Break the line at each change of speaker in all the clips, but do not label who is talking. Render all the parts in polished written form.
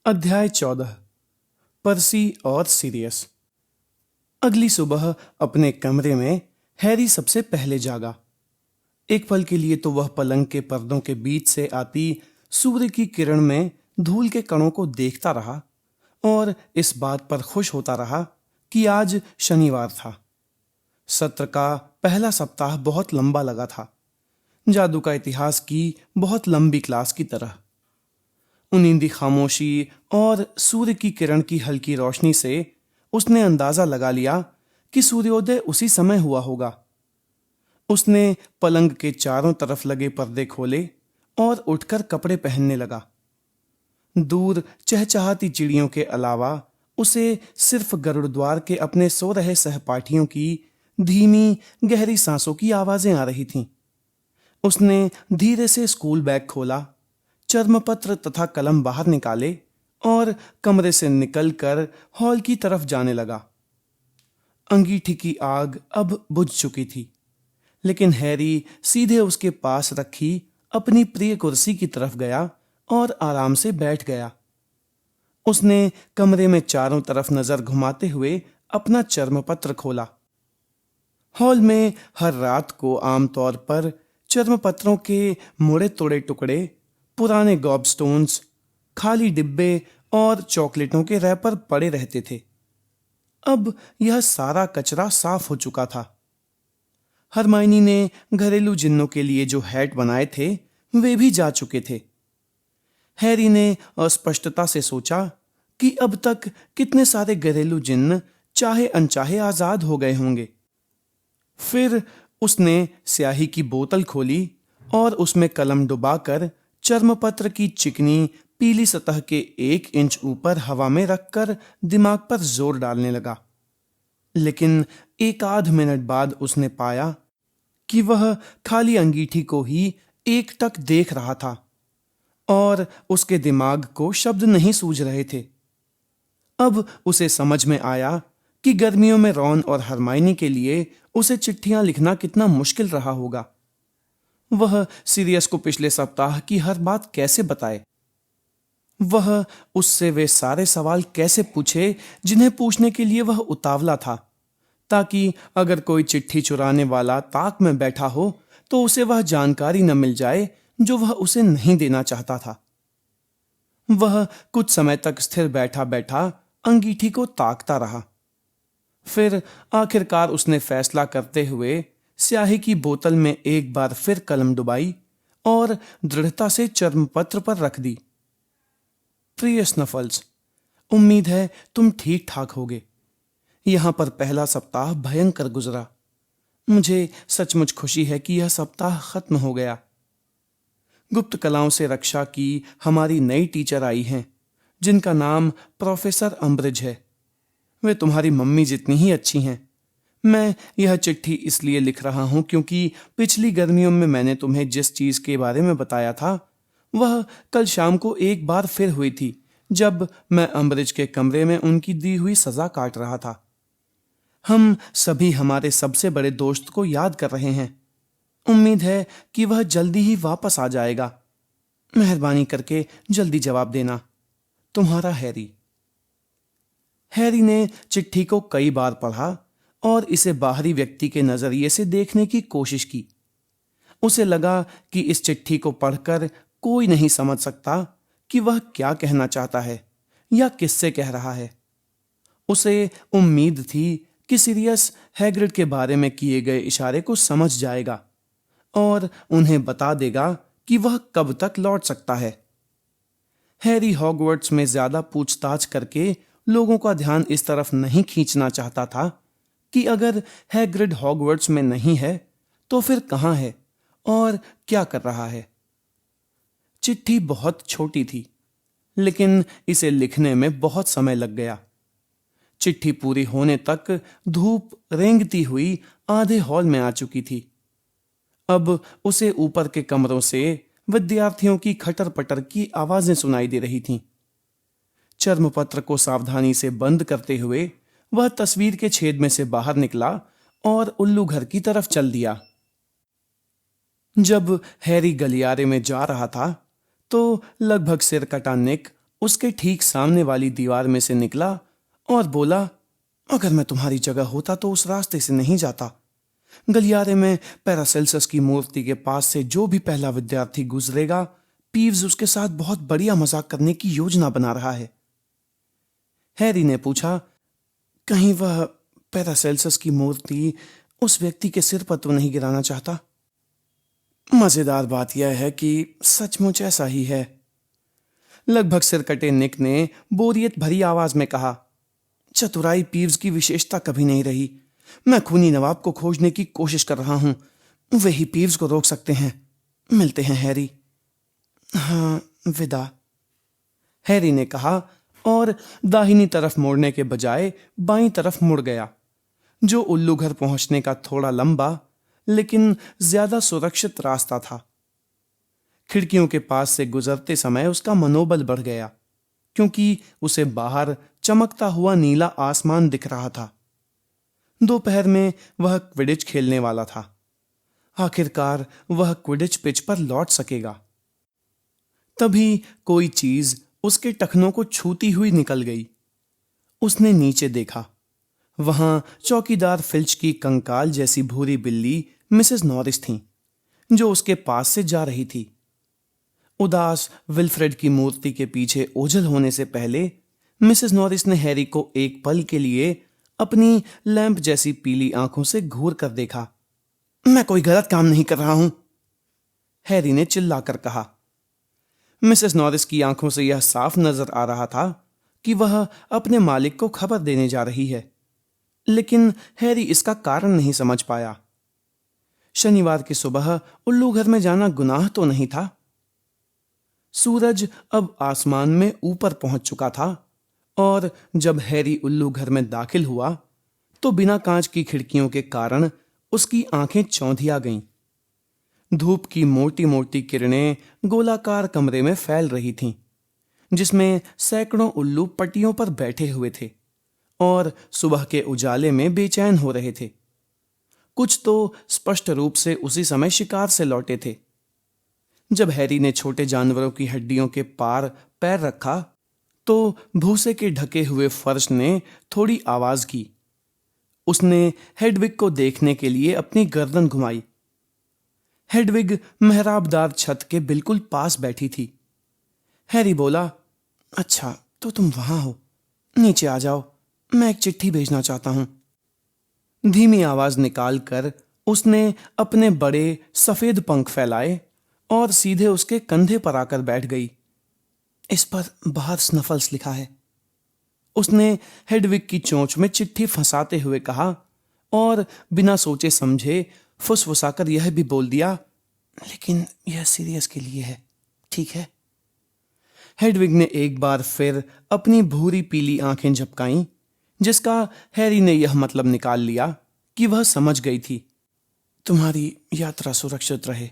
अध्याय 14। पर्सी और सीरियस। अगली सुबह अपने कमरे में हैरी सबसे पहले जागा। एक पल के लिए तो वह पलंग के पर्दों के बीच से आती सूर्य की किरण में धूल के कणों को देखता रहा और इस बात पर खुश होता रहा कि आज शनिवार था। सत्र का पहला सप्ताह बहुत लंबा लगा था, जादू का इतिहास की बहुत लंबी क्लास की तरह। उनींदी खामोशी और सूर्य की किरण की हल्की रोशनी से उसने अंदाजा लगा लिया कि सूर्योदय उसी समय हुआ होगा। उसने पलंग के चारों तरफ लगे पर्दे खोले और उठकर कपड़े पहनने लगा। दूर चहचहाती चिड़ियों के अलावा उसे सिर्फ गरुड़द्वार के अपने सो रहे सहपाठियों की धीमी गहरी सांसों की आवाजें आ रही थीं। उसने धीरे से स्कूल बैग खोला, चर्मपत्र तथा कलम बाहर निकाले और कमरे से निकलकर हॉल की तरफ जाने लगा। अंगीठी की आग अब बुझ चुकी थी, लेकिन हैरी सीधे उसके पास रखी अपनी प्रिय कुर्सी की तरफ गया और आराम से बैठ गया। उसने कमरे में चारों तरफ नजर घुमाते हुए अपना चर्मपत्र खोला। हॉल में हर रात को आमतौर पर चर्मपत्रों के मुड़े तोड़े टुकड़े, पुराने गॉबस्टोन्स, खाली डिब्बे और चॉकलेटों के रैपर पड़े रहते थे। अब यह सारा कचरा साफ हो चुका था। हरमाइनी ने घरेलू जिन्नों के लिए जो हैट बनाए थे वे भी जा चुके थे। हैरी ने अस्पष्टता से सोचा कि अब तक कितने सारे घरेलू जिन्न चाहे अनचाहे आजाद हो गए होंगे। फिर उसने स्याही की बोतल खोली और उसमें कलम डुबाकर चर्मपत्र की चिकनी पीली सतह के 1 इंच ऊपर हवा में रखकर दिमाग पर जोर डालने लगा। लेकिन एक आध मिनट बाद उसने पाया कि वह खाली अंगीठी को ही एकटक देख रहा था और उसके दिमाग को शब्द नहीं सूझ रहे थे। अब उसे समझ में आया कि गर्मियों में रॉन और हरमाइनी के लिए उसे चिट्ठियां लिखना कितना मुश्किल रहा होगा। वह सीरियस को पिछले सप्ताह की हर बात कैसे बताए? वह उससे वे सारे सवाल कैसे पूछे जिन्हें पूछने के लिए वह उतावला था, ताकि अगर कोई चिट्ठी चुराने वाला ताक में बैठा हो तो उसे वह जानकारी न मिल जाए जो वह उसे नहीं देना चाहता था। वह कुछ समय तक स्थिर बैठा बैठा अंगीठी को ताकता रहा। फिर आखिरकार उसने फैसला करते हुए स्याही की बोतल में एक बार फिर कलम डुबाई और दृढ़ता से चर्मपत्र पर रख दी। प्रिय स्नफल्स, उम्मीद है तुम ठीक ठाक होगे। यहां पर पहला सप्ताह भयंकर गुजरा। मुझे सचमुच खुशी है कि यह सप्ताह खत्म हो गया। गुप्त कलाओं से रक्षा की हमारी नई टीचर आई हैं, जिनका नाम प्रोफेसर अम्ब्रिज है। वे तुम्हारी मम्मी जितनी ही अच्छी हैं। मैं यह चिट्ठी इसलिए लिख रहा हूं क्योंकि पिछली गर्मियों में मैंने तुम्हें जिस चीज के बारे में बताया था वह कल शाम को एक बार फिर हुई थी, जब मैं अम्ब्रिज के कमरे में उनकी दी हुई सजा काट रहा था। हम सभी हमारे सबसे बड़े दोस्त को याद कर रहे हैं। उम्मीद है कि वह जल्दी ही वापस आ जाएगा। मेहरबानी करके जल्दी जवाब देना। तुम्हारा हैरी। हैरी ने चिट्ठी को कई बार पढ़ा और इसे बाहरी व्यक्ति के नजरिए से देखने की कोशिश की। उसे लगा कि इस चिट्ठी को पढ़कर कोई नहीं समझ सकता कि वह क्या कहना चाहता है या किससे कह रहा है। उसे उम्मीद थी कि सीरियस हैग्रिड के बारे में किए गए इशारे को समझ जाएगा और उन्हें बता देगा कि वह कब तक लौट सकता है। हैरी हॉगवर्ट्स में ज्यादा पूछताछ करके लोगों का ध्यान इस तरफ नहीं खींचना चाहता था कि अगर हैग्रिड हॉगवर्ट्स में नहीं है तो फिर कहाँ है और क्या कर रहा है। चिट्ठी बहुत छोटी थी, लेकिन इसे लिखने में बहुत समय लग गया। चिट्ठी पूरी होने तक धूप रेंगती हुई आधे हॉल में आ चुकी थी। अब उसे ऊपर के कमरों से विद्यार्थियों की खटर पटर की आवाजें सुनाई दे रही थीं। चर्मपत्र को सावधानी से बंद करते हुए वह तस्वीर के छेद में से बाहर निकला और उल्लू घर की तरफ चल दिया। जब हैरी गलियारे में जा रहा था तो लगभग सिर कटा निक उसके ठीक सामने वाली दीवार में से निकला और बोला, अगर मैं तुम्हारी जगह होता तो उस रास्ते से नहीं जाता। गलियारे में पैरासेल्सस की मूर्ति के पास से जो भी पहला विद्यार्थी गुजरेगा, पीव्स उसके साथ बहुत बढ़िया मजाक करने की योजना बना रहा है। हैरी ने पूछा, कहीं वह पैरासेल्सस की मूर्ति उस व्यक्ति के सिर पर तो नहीं गिराना चाहता? मजेदार बात यह है कि सचमुच ऐसा ही है, लगभग सिरकटे निक ने बोरियत भरी आवाज में कहा। चतुराई पीव्स की विशेषता कभी नहीं रही। मैं खूनी नवाब को खोजने की कोशिश कर रहा हूं, वे ही पीव्स को रोक सकते हैं। मिलते हैं हैरी। हाँ, विदा, हैरी ने कहा और दाहिनी तरफ मुड़ने के बजाय बाईं तरफ मुड़ गया, जो उल्लू घर पहुंचने का थोड़ा लंबा लेकिन ज्यादा सुरक्षित रास्ता था। खिड़कियों के पास से गुजरते समय उसका मनोबल बढ़ गया, क्योंकि उसे बाहर चमकता हुआ नीला आसमान दिख रहा था। दोपहर में वह क्विडिच खेलने वाला था। आखिरकार वह क्विडिच पिच पर लौट सकेगा। तभी कोई चीज उसके टखनों को छूती हुई निकल गई। उसने नीचे देखा। वहां चौकीदार फिल्च की कंकाल जैसी भूरी बिल्ली मिसेस नॉरिस थी, जो उसके पास से जा रही थी। उदास विल्फ्रेड की मूर्ति के पीछे ओझल होने से पहले मिसेस नॉरिस ने हैरी को एक पल के लिए अपनी लैंप जैसी पीली आंखों से घूर कर देखा। मैं कोई गलत काम नहीं कर रहा हूं, हैरी ने चिल्लाकर कहा। मिसेस नॉरिस की आंखों से यह साफ नजर आ रहा था कि वह अपने मालिक को खबर देने जा रही है, लेकिन हैरी इसका कारण नहीं समझ पाया। शनिवार की सुबह उल्लू घर में जाना गुनाह तो नहीं था। सूरज अब आसमान में ऊपर पहुंच चुका था और जब हैरी उल्लू घर में दाखिल हुआ तो बिना कांच की खिड़कियों के कारण उसकी आंखें चौंधिया गईं। धूप की मोटी मोटी किरणें गोलाकार कमरे में फैल रही थीं, जिसमें सैकड़ों उल्लू पट्टियों पर बैठे हुए थे और सुबह के उजाले में बेचैन हो रहे थे। कुछ तो स्पष्ट रूप से उसी समय शिकार से लौटे थे। जब हैरी ने छोटे जानवरों की हड्डियों के पार पैर रखा तो भूसे के ढके हुए फर्श ने थोड़ी आवाज की। उसने हेडविग को देखने के लिए अपनी गर्दन घुमाई। हेडविग मेहराबदार छत के बिल्कुल पास बैठी थी। हैरी बोला, अच्छा तो तुम वहां हो, नीचे आ जाओ, मैं एक चिट्ठी भेजना चाहता हूं। धीमी आवाज निकालकर उसने अपने बड़े सफेद पंख फैलाए और सीधे उसके कंधे पर आकर बैठ गई। इस पर बाहर स्नफल्स लिखा है, उसने हेडविग की चोंच में चिट्ठी फंसाते हुए कहा और बिना सोचे समझे फुसफुसाकर यह भी बोल दिया, लेकिन यह सीरियस के लिए है, ठीक है? हेडविग ने एक बार फिर अपनी भूरी पीली आंखें झपकाईं, जिसका हैरी ने यह मतलब निकाल लिया कि वह समझ गई थी। तुम्हारी यात्रा सुरक्षित रहे,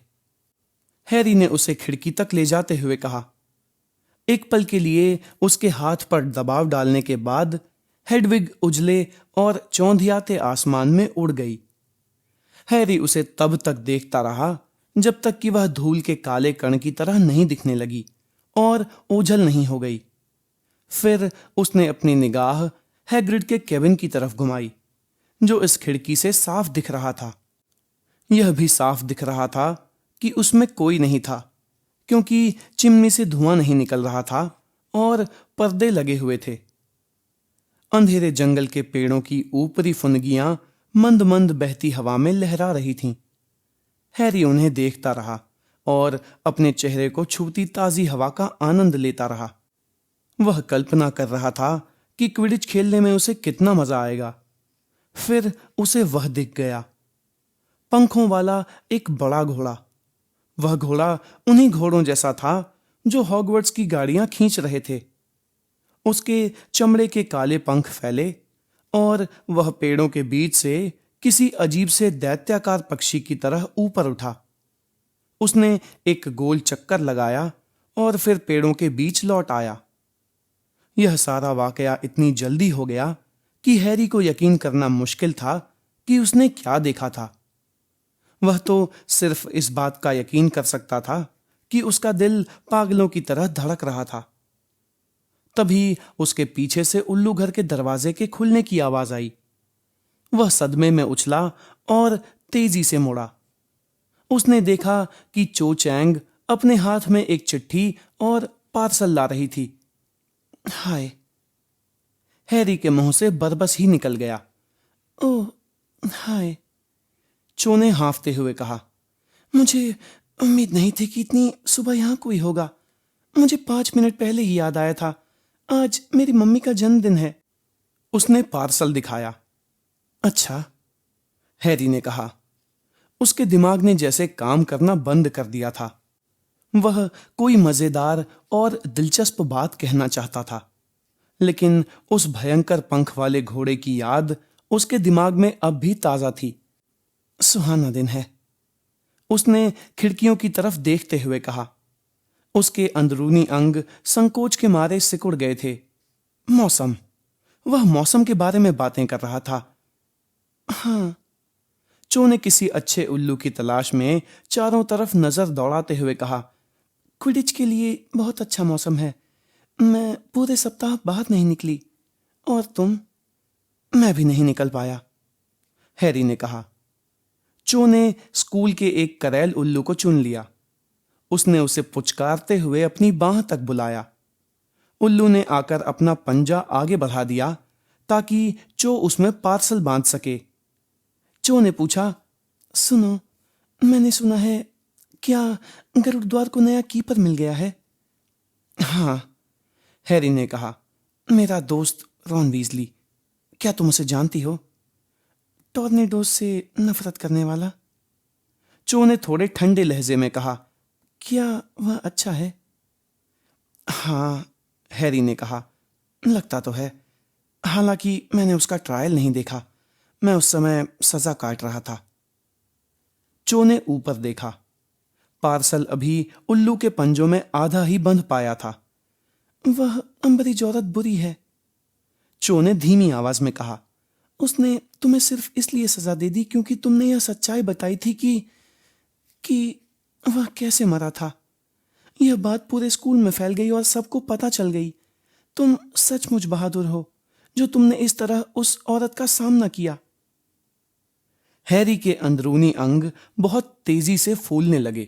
हैरी ने उसे खिड़की तक ले जाते हुए कहा। एक पल के लिए उसके हाथ पर दबाव डालने के बाद हेडविग उजले और चौंधियाते आसमान में उड़ गई। हैरी उसे तब तक देखता रहा जब तक कि वह धूल के काले कण की तरह नहीं दिखने लगी और ओझल नहीं हो गई। फिर उसने अपनी निगाह हैग्रिड के केबिन की तरफ घुमाई, जो इस खिड़की से साफ दिख रहा था। यह भी साफ दिख रहा था कि उसमें कोई नहीं था, क्योंकि चिमनी से धुआं नहीं निकल रहा था और पर्दे लगे हुए थे। अंधेरे जंगल के पेड़ों की ऊपरी फुनगियां मंद मंद बहती हवा में लहरा रही थीं। हैरी उन्हें देखता रहा और अपने चेहरे को छूती ताजी हवा का आनंद लेता रहा। वह कल्पना कर रहा था कि क्विडिच खेलने में उसे कितना मजा आएगा। फिर उसे वह दिख गया, पंखों वाला एक बड़ा घोड़ा। वह घोड़ा उन्हीं घोड़ों जैसा था जो हॉगवर्ट्स की गाड़ियां खींच रहे थे। उसके चमड़े के काले पंख फैले और वह पेड़ों के बीच से किसी अजीब से दैत्याकार पक्षी की तरह ऊपर उठा। उसने एक गोल चक्कर लगाया और फिर पेड़ों के बीच लौट आया। यह सारा वाकया इतनी जल्दी हो गया कि हैरी को यकीन करना मुश्किल था कि उसने क्या देखा था। वह तो सिर्फ इस बात का यकीन कर सकता था कि उसका दिल पागलों की तरह धड़क रहा था। तभी उसके पीछे से उल्लू घर के दरवाजे के खुलने की आवाज आई। वह सदमे में उछला और तेजी से मुड़ा। उसने देखा कि चो चैंग अपने हाथ में एक चिट्ठी और पार्सल ला रही थी। हाय, हैरी के मुंह से बरबस ही निकल गया। ओह हाय, चो ने हांफते हुए कहा। मुझे उम्मीद नहीं थी कि इतनी सुबह यहां कोई होगा। मुझे 5 मिनट पहले ही याद आया था, आज मेरी मम्मी का जन्मदिन है। उसने पार्सल दिखाया। अच्छा, हैरी ने कहा। उसके दिमाग ने जैसे काम करना बंद कर दिया था। वह कोई मजेदार और दिलचस्प बात कहना चाहता था, लेकिन उस भयंकर पंख वाले घोड़े की याद उसके दिमाग में अब भी ताजा थी। सुहाना दिन है, उसने खिड़कियों की तरफ देखते हुए कहा। उसके अंदरूनी अंग संकोच के मारे सिकुड़ गए थे। मौसम, वह मौसम के बारे में बातें कर रहा था। हाँ, चो ने किसी अच्छे उल्लू की तलाश में चारों तरफ नजर दौड़ाते हुए कहा। क्विडिच के लिए बहुत अच्छा मौसम है। मैं पूरे सप्ताह बाहर नहीं निकली। और तुम? मैं भी नहीं निकल पाया, हैरी ने कहा। चो ने स्कूल के एक करेल उल्लू को चुन लिया। उसने उसे पुचकारते हुए अपनी बाह तक बुलाया। उल्लू ने आकर अपना पंजा आगे बढ़ा दिया ताकि चो उसमें पार्सल बांध सके। चो ने पूछा, सुनो, मैंने सुना है, क्या गरुड़द्वार को नया कीपर मिल गया है? हाँ, हैरी ने कहा। मेरा दोस्त रॉन वीजली। क्या तुम उसे जानती हो? टॉर्नेडोज से नफरत करने वाला। चो ने थोड़े ठंडे लहजे में कहा। क्या वह अच्छा है? हाँ, हैरी ने कहा। लगता तो है, हालांकि मैंने उसका ट्रायल नहीं देखा। मैं उस समय सजा काट रहा था। चो ने ऊपर देखा। पार्सल अभी उल्लू के पंजों में आधा ही बंध पाया था। वह अंबरीज औरत बुरी है, चो ने धीमी आवाज में कहा। उसने तुम्हें सिर्फ इसलिए सजा दे दी क्योंकि तुमने यह सच्चाई बताई थी कि वह कैसे मरा था। यह बात पूरे स्कूल में फैल गई और सबको पता चल गई। तुम सचमुच बहादुर हो जो तुमने इस तरह उस औरत का सामना किया। हैरी के अंदरूनी अंग बहुत तेजी से फूलने लगे।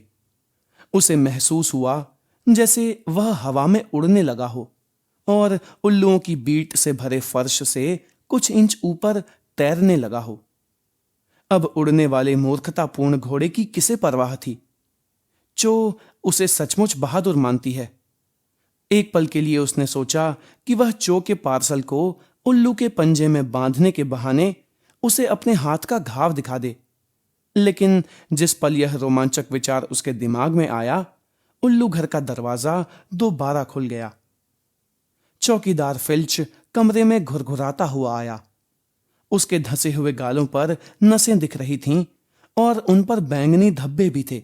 उसे महसूस हुआ जैसे वह हवा में उड़ने लगा हो और उल्लुओं की बीट से भरे फर्श से कुछ इंच ऊपर तैरने लगा हो। अब उड़ने वाले मूर्खतापूर्ण घोड़े की किसे परवाह थी? चो उसे सचमुच बहादुर मानती है। एक पल के लिए उसने सोचा कि वह चो के पार्सल को उल्लू के पंजे में बांधने के बहाने उसे अपने हाथ का घाव दिखा दे, लेकिन जिस पल यह रोमांचक विचार उसके दिमाग में आया, उल्लू घर का दरवाजा दोबारा खुल गया। चौकीदार फिल्च कमरे में घुरघुराता हुआ आया। उसके धंसे हुए गालों पर नसें दिख रही थीं और उन पर बैंगनी धब्बे भी थे।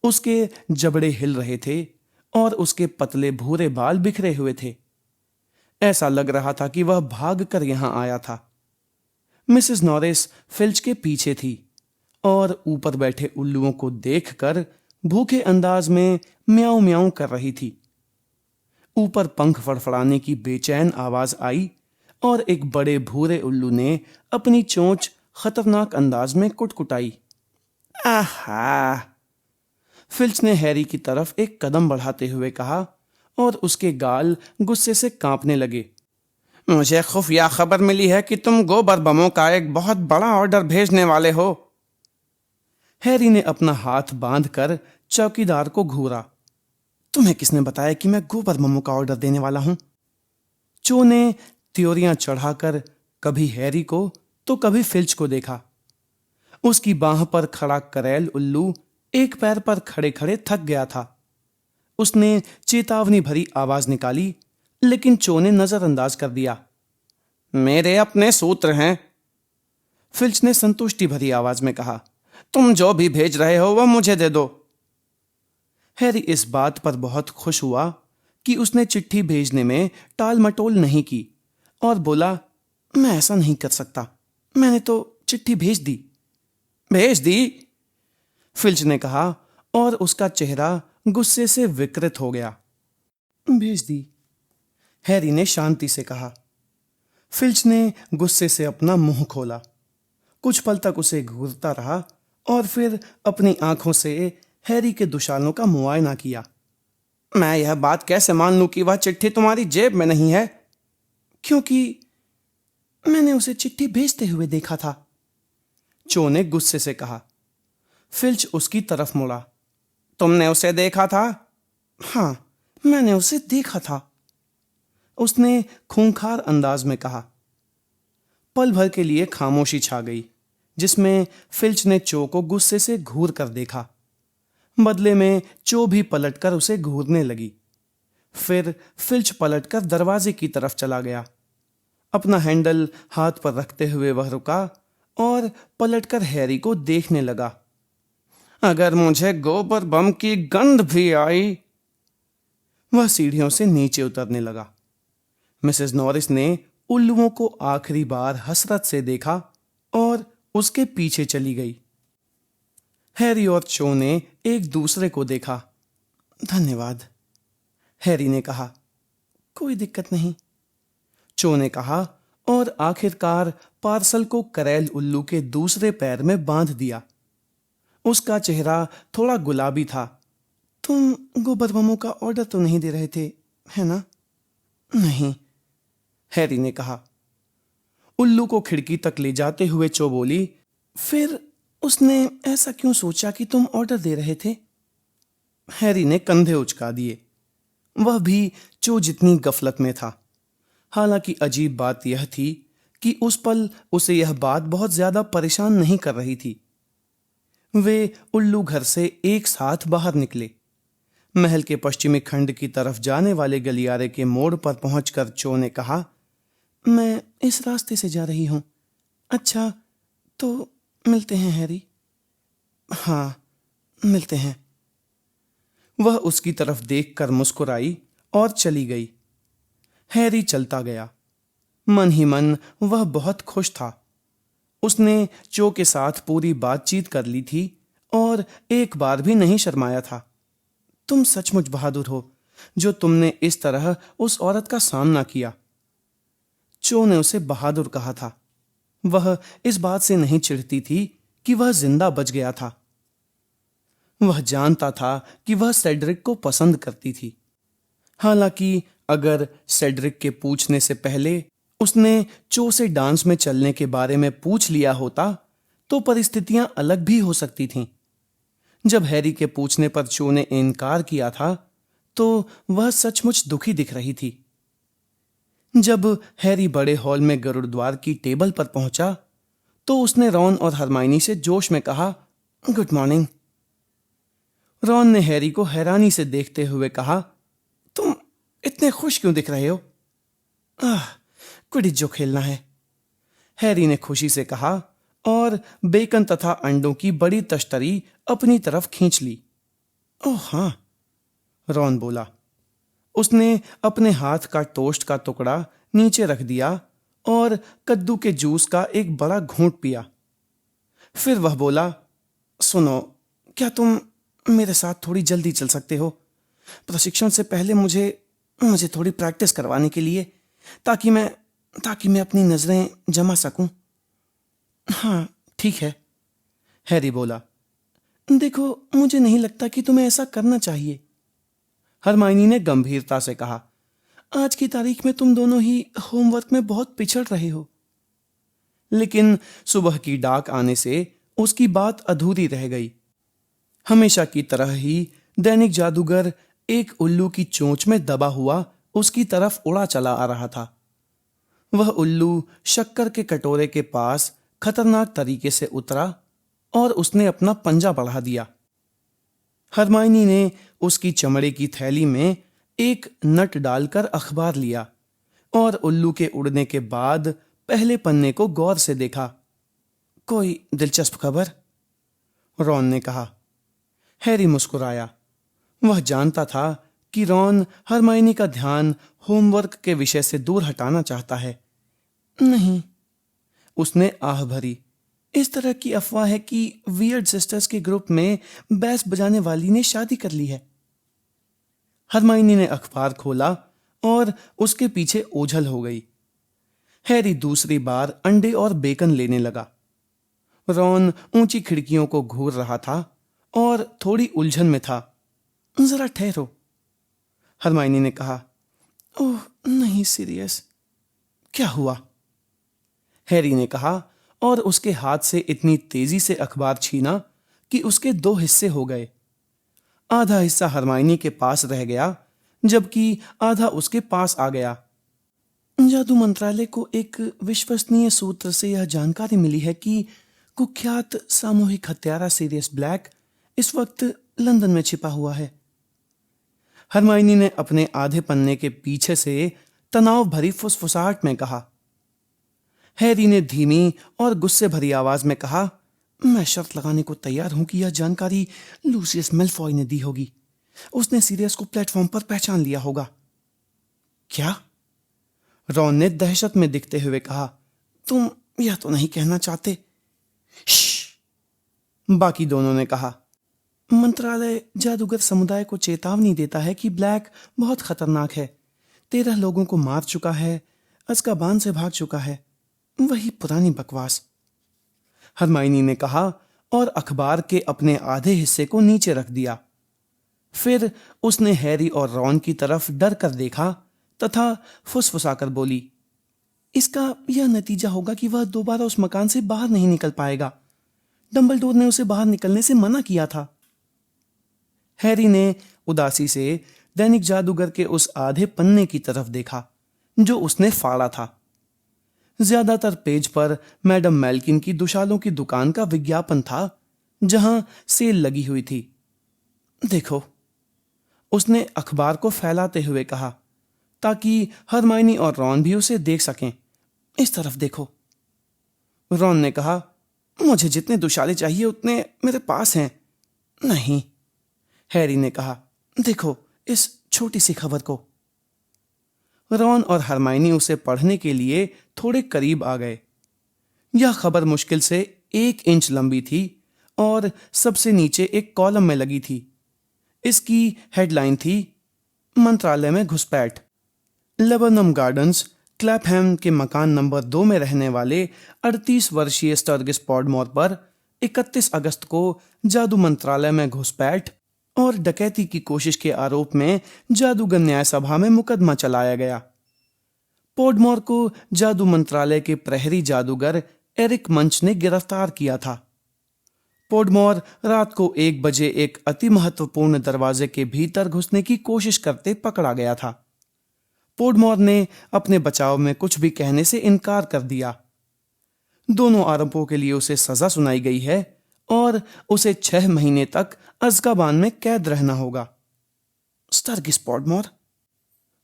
उसके जबड़े हिल रहे थे और उसके पतले भूरे बाल बिखरे हुए थे। ऐसा लग रहा था कि वह भाग कर यहां आया था। मिसेस नॉरिस फिल्च के पीछे थी और ऊपर बैठे उल्लुओं को देखकर भूखे अंदाज में म्याऊं म्याऊं कर रही थी। ऊपर पंख फड़फड़ाने की बेचैन आवाज आई और एक बड़े भूरे उल्लू ने अपनी चोंच खतरनाक अंदाज में कुटकुटाई। आहा! फिल्च ने हैरी की तरफ एक कदम बढ़ाते हुए कहा और उसके गाल गुस्से से कांपने लगे। मुझे खुफिया खबर मिली है कि तुम गोबर बमों का एक बहुत बड़ा ऑर्डर भेजने वाले हो। हैरी ने अपना हाथ बांधकर चौकीदार को घूरा। तुम्हें किसने बताया कि मैं गोबर बमों का ऑर्डर देने वाला हूं? चो ने त्योरियां चढ़ाकर कभी हैरी को तो कभी फिल्च को देखा। उसकी बाह पर खड़ा करेल उल्लू एक पैर पर खड़े खड़े थक गया था। उसने चेतावनी भरी आवाज निकाली, लेकिन चो ने नजरअंदाज कर दिया। मेरे अपने सूत्र हैं, फिल्च ने संतुष्टि भरी आवाज में कहा। तुम जो भी भेज रहे हो वह मुझे दे दो। हैरी इस बात पर बहुत खुश हुआ कि उसने चिट्ठी भेजने में टाल मटोल नहीं की और बोला, मैं ऐसा नहीं कर सकता, मैंने तो चिट्ठी भेज दी। भेज दी? फिल्च ने कहा और उसका चेहरा गुस्से से विकृत हो गया। भेज दी, हैरी ने शांति से कहा। फिल्च ने गुस्से से अपना मुंह खोला, कुछ पल तक उसे घूरता रहा और फिर अपनी आंखों से हैरी के दुशालों का मुआयना किया। मैं यह बात कैसे मान लूं कि वह चिट्ठी तुम्हारी जेब में नहीं है? क्योंकि मैंने उसे चिट्ठी भेजते हुए देखा था, चो ने गुस्से से कहा। फिल्च उसकी तरफ मुड़ा। तुमने उसे देखा था? हाँ, मैंने उसे देखा था, उसने खूंखार अंदाज में कहा। पल भर के लिए खामोशी छा गई, जिसमें फिल्च ने चो को गुस्से से घूर कर देखा। बदले में चो भी पलटकर उसे घूरने लगी। फिर फिल्च पलटकर दरवाजे की तरफ चला गया। अपना हैंडल हाथ पर रखते हुए वह रुका और पलटकर हैरी को देखने लगा। अगर मुझे गोबर बम की गंध भी आई। वह सीढ़ियों से नीचे उतरने लगा। मिसेस नॉरिस ने उल्लुओं को आखिरी बार हसरत से देखा और उसके पीछे चली गई। हैरी और चो ने एक दूसरे को देखा। धन्यवाद, हैरी ने कहा। कोई दिक्कत नहीं, चो ने कहा और आखिरकार पार्सल को करेल उल्लू के दूसरे पैर में बांध दिया। उसका चेहरा थोड़ा गुलाबी था। तुम गोबर बमों का ऑर्डर तो नहीं दे रहे थे, है ना? नहीं, हैरी ने कहा। उल्लू को खिड़की तक ले जाते हुए चो बोली, फिर उसने ऐसा क्यों सोचा कि तुम ऑर्डर दे रहे थे? हैरी ने कंधे उचका दिए। वह भी चो जितनी गफलत में था। हालांकि अजीब बात यह थी कि उस पल उसे यह बात बहुत ज्यादा परेशान नहीं कर रही थी। वे उल्लू घर से एक साथ बाहर निकले। महल के पश्चिमी खंड की तरफ जाने वाले गलियारे के मोड़ पर पहुंचकर चो ने कहा, मैं इस रास्ते से जा रही हूं। अच्छा, तो मिलते हैं हैरी। हाँ, मिलते हैं। वह उसकी तरफ देखकर मुस्कुराई और चली गई। हैरी चलता गया। मन ही मन वह बहुत खुश था। उसने चो के साथ पूरी बातचीत कर ली थी और एक बार भी नहीं शर्माया था। तुम सचमुच बहादुर हो जो तुमने इस तरह उस औरत का सामना किया। चो ने उसे बहादुर कहा था। वह इस बात से नहीं चिढ़ती थी कि वह जिंदा बच गया था। वह जानता था कि वह सेड्रिक को पसंद करती थी। हालांकि अगर सेड्रिक के पूछने से पहले उसने चो से डांस में चलने के बारे में पूछ लिया होता तो परिस्थितियां अलग भी हो सकती थीं। जब हैरी के पूछने पर चो ने इनकार किया था तो वह सचमुच दुखी दिख रही थी। जब हैरी बड़े हॉल में गरुड़द्वार की टेबल पर पहुंचा तो उसने रॉन और हरमाइनी से जोश में कहा, गुड मॉर्निंग। रॉन ने हैरी को हैरानी से देखते हुए कहा, तुम इतने खुश क्यों दिख रहे हो? क्विडिच जो खेलना है, हैरी ने खुशी से कहा और बेकन तथा अंडों की बड़ी तश्तरी अपनी तरफ खींच ली। ओह हाँ, रॉन बोला। उसने अपने हाथ का टोस्ट का टुकड़ा नीचे रख दिया और कद्दू के जूस का एक बड़ा घूंट पिया। फिर वह बोला, सुनो, क्या तुम मेरे साथ थोड़ी जल्दी चल सकते हो? प्रशिक्षण से पहले मुझे थोड़ी प्रैक्टिस करवाने के लिए, ताकि मैं अपनी नजरें जमा सकूं। हाँ, ठीक है, हैरी बोला। देखो, मुझे नहीं लगता कि तुम्हें ऐसा करना चाहिए, हरमाइनी ने गंभीरता से कहा। आज की तारीख में तुम दोनों ही होमवर्क में बहुत पिछड़ रहे हो। लेकिन सुबह की डाक आने से उसकी बात अधूरी रह गई। हमेशा की तरह ही दैनिक जादूगर एक उल्लू की चोंच में दबा हुआ उसकी तरफ उड़ा चला आ रहा था। वह उल्लू शक्कर के कटोरे के पास खतरनाक तरीके से उतरा और उसने अपना पंजा बढ़ा दिया। हरमाइनी ने उसकी चमड़े की थैली में एक नट डालकर अखबार लिया और उल्लू के उड़ने के बाद पहले पन्ने को गौर से देखा। कोई दिलचस्प खबर? रॉन ने कहा। हैरी मुस्कुराया। वह जानता था कि रॉन हरमाइनी का ध्यान होमवर्क के विषय से दूर हटाना चाहता है। नहीं, उसने आह भरी। इस तरह की अफवाह है कि वियर्ड सिस्टर्स के ग्रुप में बैस बजाने वाली ने शादी कर ली है। हरमाइनी ने अखबार खोला और उसके पीछे ओझल हो गई। हैरी दूसरी बार अंडे और बेकन लेने लगा। रॉन ऊंची खिड़कियों को घूर रहा था और थोड़ी उलझन में था। जरा ठहरो, हरमाइनी ने कहा। ओह नहीं सीरियस। क्या हुआ? हैरी ने कहा और उसके हाथ से इतनी तेजी से अखबार छीना कि उसके दो हिस्से हो गए। आधा हिस्सा हरमाइनी के पास रह गया जबकि आधा उसके पास आ गया। जादू मंत्रालय को एक विश्वसनीय सूत्र से यह जानकारी मिली है कि कुख्यात सामूहिक हत्यारा सीरियस ब्लैक इस वक्त लंदन में छिपा हुआ है। हरमाइनी ने अपने आधे पन्ने के पीछे से तनाव भरी फुसफुसाहट में कहा। हैरी ने धीमी और गुस्से भरी आवाज में कहा, मैं शर्त लगाने को तैयार हूं कि यह जानकारी लूसियस मेलफॉय ने दी होगी। उसने सीरियस को प्लेटफॉर्म पर पहचान लिया होगा। क्या? रॉन ने दहशत में दिखते हुए कहा। तुम यह तो नहीं कहना चाहते? बाकी दोनों ने कहा। मंत्रालय जादूगर समुदाय को चेतावनी देता है कि ब्लैक बहुत खतरनाक है। 13 लोगों को मार चुका है, अज़्काबान से भाग चुका है। वही पुरानी बकवास, हरमाइनी ने कहा और अखबार के अपने आधे हिस्से को नीचे रख दिया। फिर उसने हैरी और रॉन की तरफ डर कर देखा तथा फुसफुसाकर बोली, इसका यह नतीजा होगा कि वह दोबारा उस मकान से बाहर नहीं निकल पाएगा। डंबलडोर ने उसे बाहर निकलने से मना किया था। हैरी ने उदासी से दैनिक जादूगर के उस आधे पन्ने की तरफ देखा जो उसने फाड़ा था। ज्यादातर पेज पर मैडम मेल्किन की दुशालों की दुकान का विज्ञापन था जहां सेल लगी हुई थी। देखो, उसने अखबार को फैलाते हुए कहा ताकि हरमाइनी और रॉन भी उसे देख सकें। इस तरफ देखो। रॉन ने कहा, मुझे जितने दुशाले चाहिए उतने मेरे पास हैं। नहीं, हैरी ने कहा, देखो इस छोटी सी खबर को। रॉन और हरमाइनी उसे पढ़ने के लिए थोड़े करीब आ गए। यह खबर मुश्किल से 1 इंच लंबी थी और सबसे नीचे एक कॉलम में लगी थी। इसकी हेडलाइन थी, मंत्रालय में घुसपैठ। लेबनम गार्डन्स क्लैपहैम के मकान नंबर 2 में रहने वाले 38 वर्षीय स्टर्गिस पॉडमोर पर 31 अगस्त को जादू मंत्रालय में घुसपैठ और डकैती की कोशिश के आरोप में जादूगर न्याय सभा में मुकदमा चलाया गया। पॉडमोर को जादू मंत्रालय के प्रहरी जादूगर एरिक मंच ने गिरफ्तार किया था। पॉडमोर रात को 1 बजे एक अति महत्वपूर्ण दरवाजे के भीतर घुसने की कोशिश करते पकड़ा गया था। पॉडमोर ने अपने बचाव में कुछ भी कहने से इनकार कर दिया। दोनों आरोपों के लिए उसे सजा सुनाई गई है और उसे 6 महीने तक अज़्काबान में कैद रहना होगा। स्टर्गिस पॉडमोर,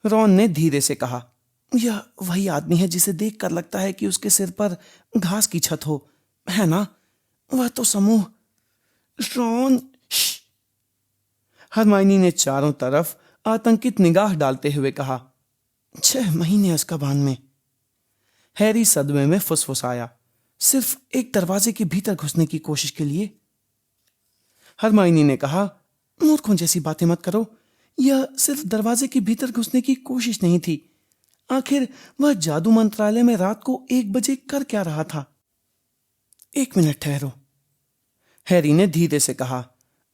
रॉन ने धीरे से कहा। यह वही आदमी है जिसे देखकर लगता है कि उसके सिर पर घास की छत हो, है ना? वह तो समूह। रॉन, हरमाइनी ने चारों तरफ आतंकित निगाह डालते हुए कहा। 6 महीने अज़्काबान में। हैरी सदमे में फुसफुसाया, सिर्फ एक दरवाजे के भीतर घुसने की कोशिश के लिए। हरमाइनी ने कहा, मूर्खों जैसी बातें मत करो। यह सिर्फ दरवाजे के भीतर घुसने की कोशिश नहीं थी। आखिर वह जादू मंत्रालय में रात को 1 बजे कर क्या रहा था? 1 मिनट ठहरो, हैरी ने धीरे से कहा।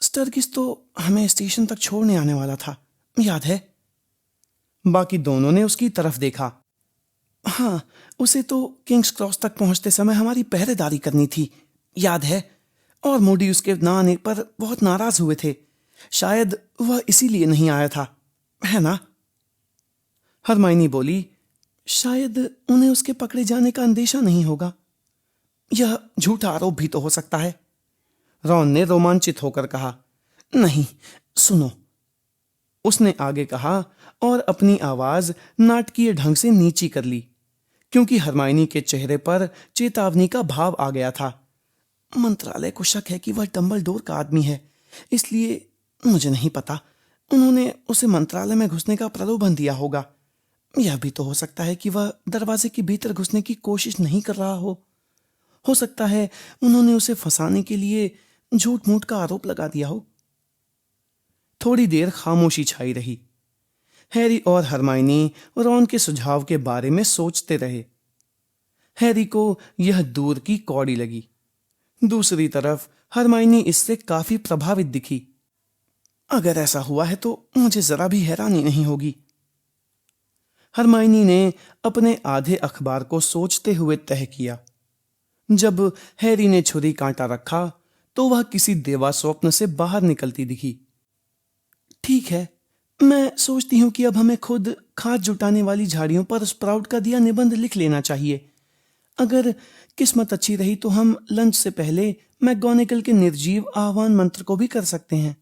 स्टर्गिस तो हमें स्टेशन तक छोड़ने आने वाला था, याद है? बाकी दोनों ने उसकी तरफ देखा। हाँ, उसे तो किंग्स क्रॉस तक पहुंचते समय हमारी पहरेदारी करनी थी, याद है? और मोडी उसके ना आने पर बहुत नाराज हुए थे। शायद वह इसीलिए नहीं आया था, है ना? हरमाइनी बोली, शायद उन्हें उसके पकड़े जाने का अंदेशा नहीं होगा। यह झूठा आरोप भी तो हो सकता है, रॉन ने रोमांचित होकर कहा। नहीं, सुनो, उसने आगे कहा और अपनी आवाज नाटकीय ढंग से नीची कर ली क्योंकि हरमाइनी के चेहरे पर चेतावनी का भाव आ गया था। मंत्रालय को शक है कि वह डंबलडोर का आदमी है, इसलिए मुझे नहीं पता, उन्होंने उसे मंत्रालय में घुसने का प्रलोभन दिया होगा। यह भी तो हो सकता है कि वह दरवाजे के भीतर घुसने की कोशिश नहीं कर रहा हो सकता है उन्होंने उसे फंसाने के लिए झूठ मूठ का आरोप लगा दिया हो। थोड़ी देर खामोशी छाई रही। हैरी और हरमाइनी रॉन के सुझाव के बारे में सोचते रहे। हैरी को यह दूर की कौड़ी लगी। दूसरी तरफ हरमाइनी इससे काफी प्रभावित दिखी। अगर ऐसा हुआ है तो मुझे जरा भी हैरानी नहीं होगी। हरमाइनी ने अपने आधे अखबार को सोचते हुए तय किया। जब हैरी ने छुरी कांटा रखा तो वह किसी देवा स्वप्न से बाहर निकलती दिखी। ठीक है, मैं सोचती हूं कि अब हमें खुद खाद जुटाने वाली झाड़ियों पर स्प्राउट का दिया निबंध लिख लेना चाहिए। अगर किस्मत अच्छी रही तो हम लंच से पहले मैगोनेगल के निर्जीव आह्वान मंत्र को भी कर सकते हैं।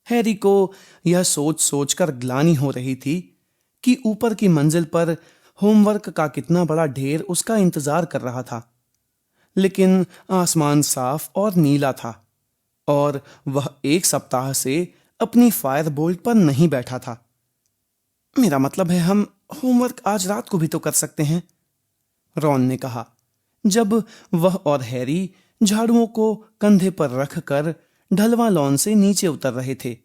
हैरी को यह सोच सोचकर ग्लानि हो रही थी कि ऊपर की मंजिल पर होमवर्क का कितना बड़ा ढेर उसका इंतजार कर रहा था। लेकिन आसमान साफ और नीला था और वह एक सप्ताह से अपनी फायर बोल्ट पर नहीं बैठा था। मेरा मतलब है हम होमवर्क आज रात को भी तो कर सकते हैं, रॉन ने कहा जब वह और हैरी झाड़ुओं को कंधे पर रखकर ढलवा लॉन से नीचे उतर रहे थे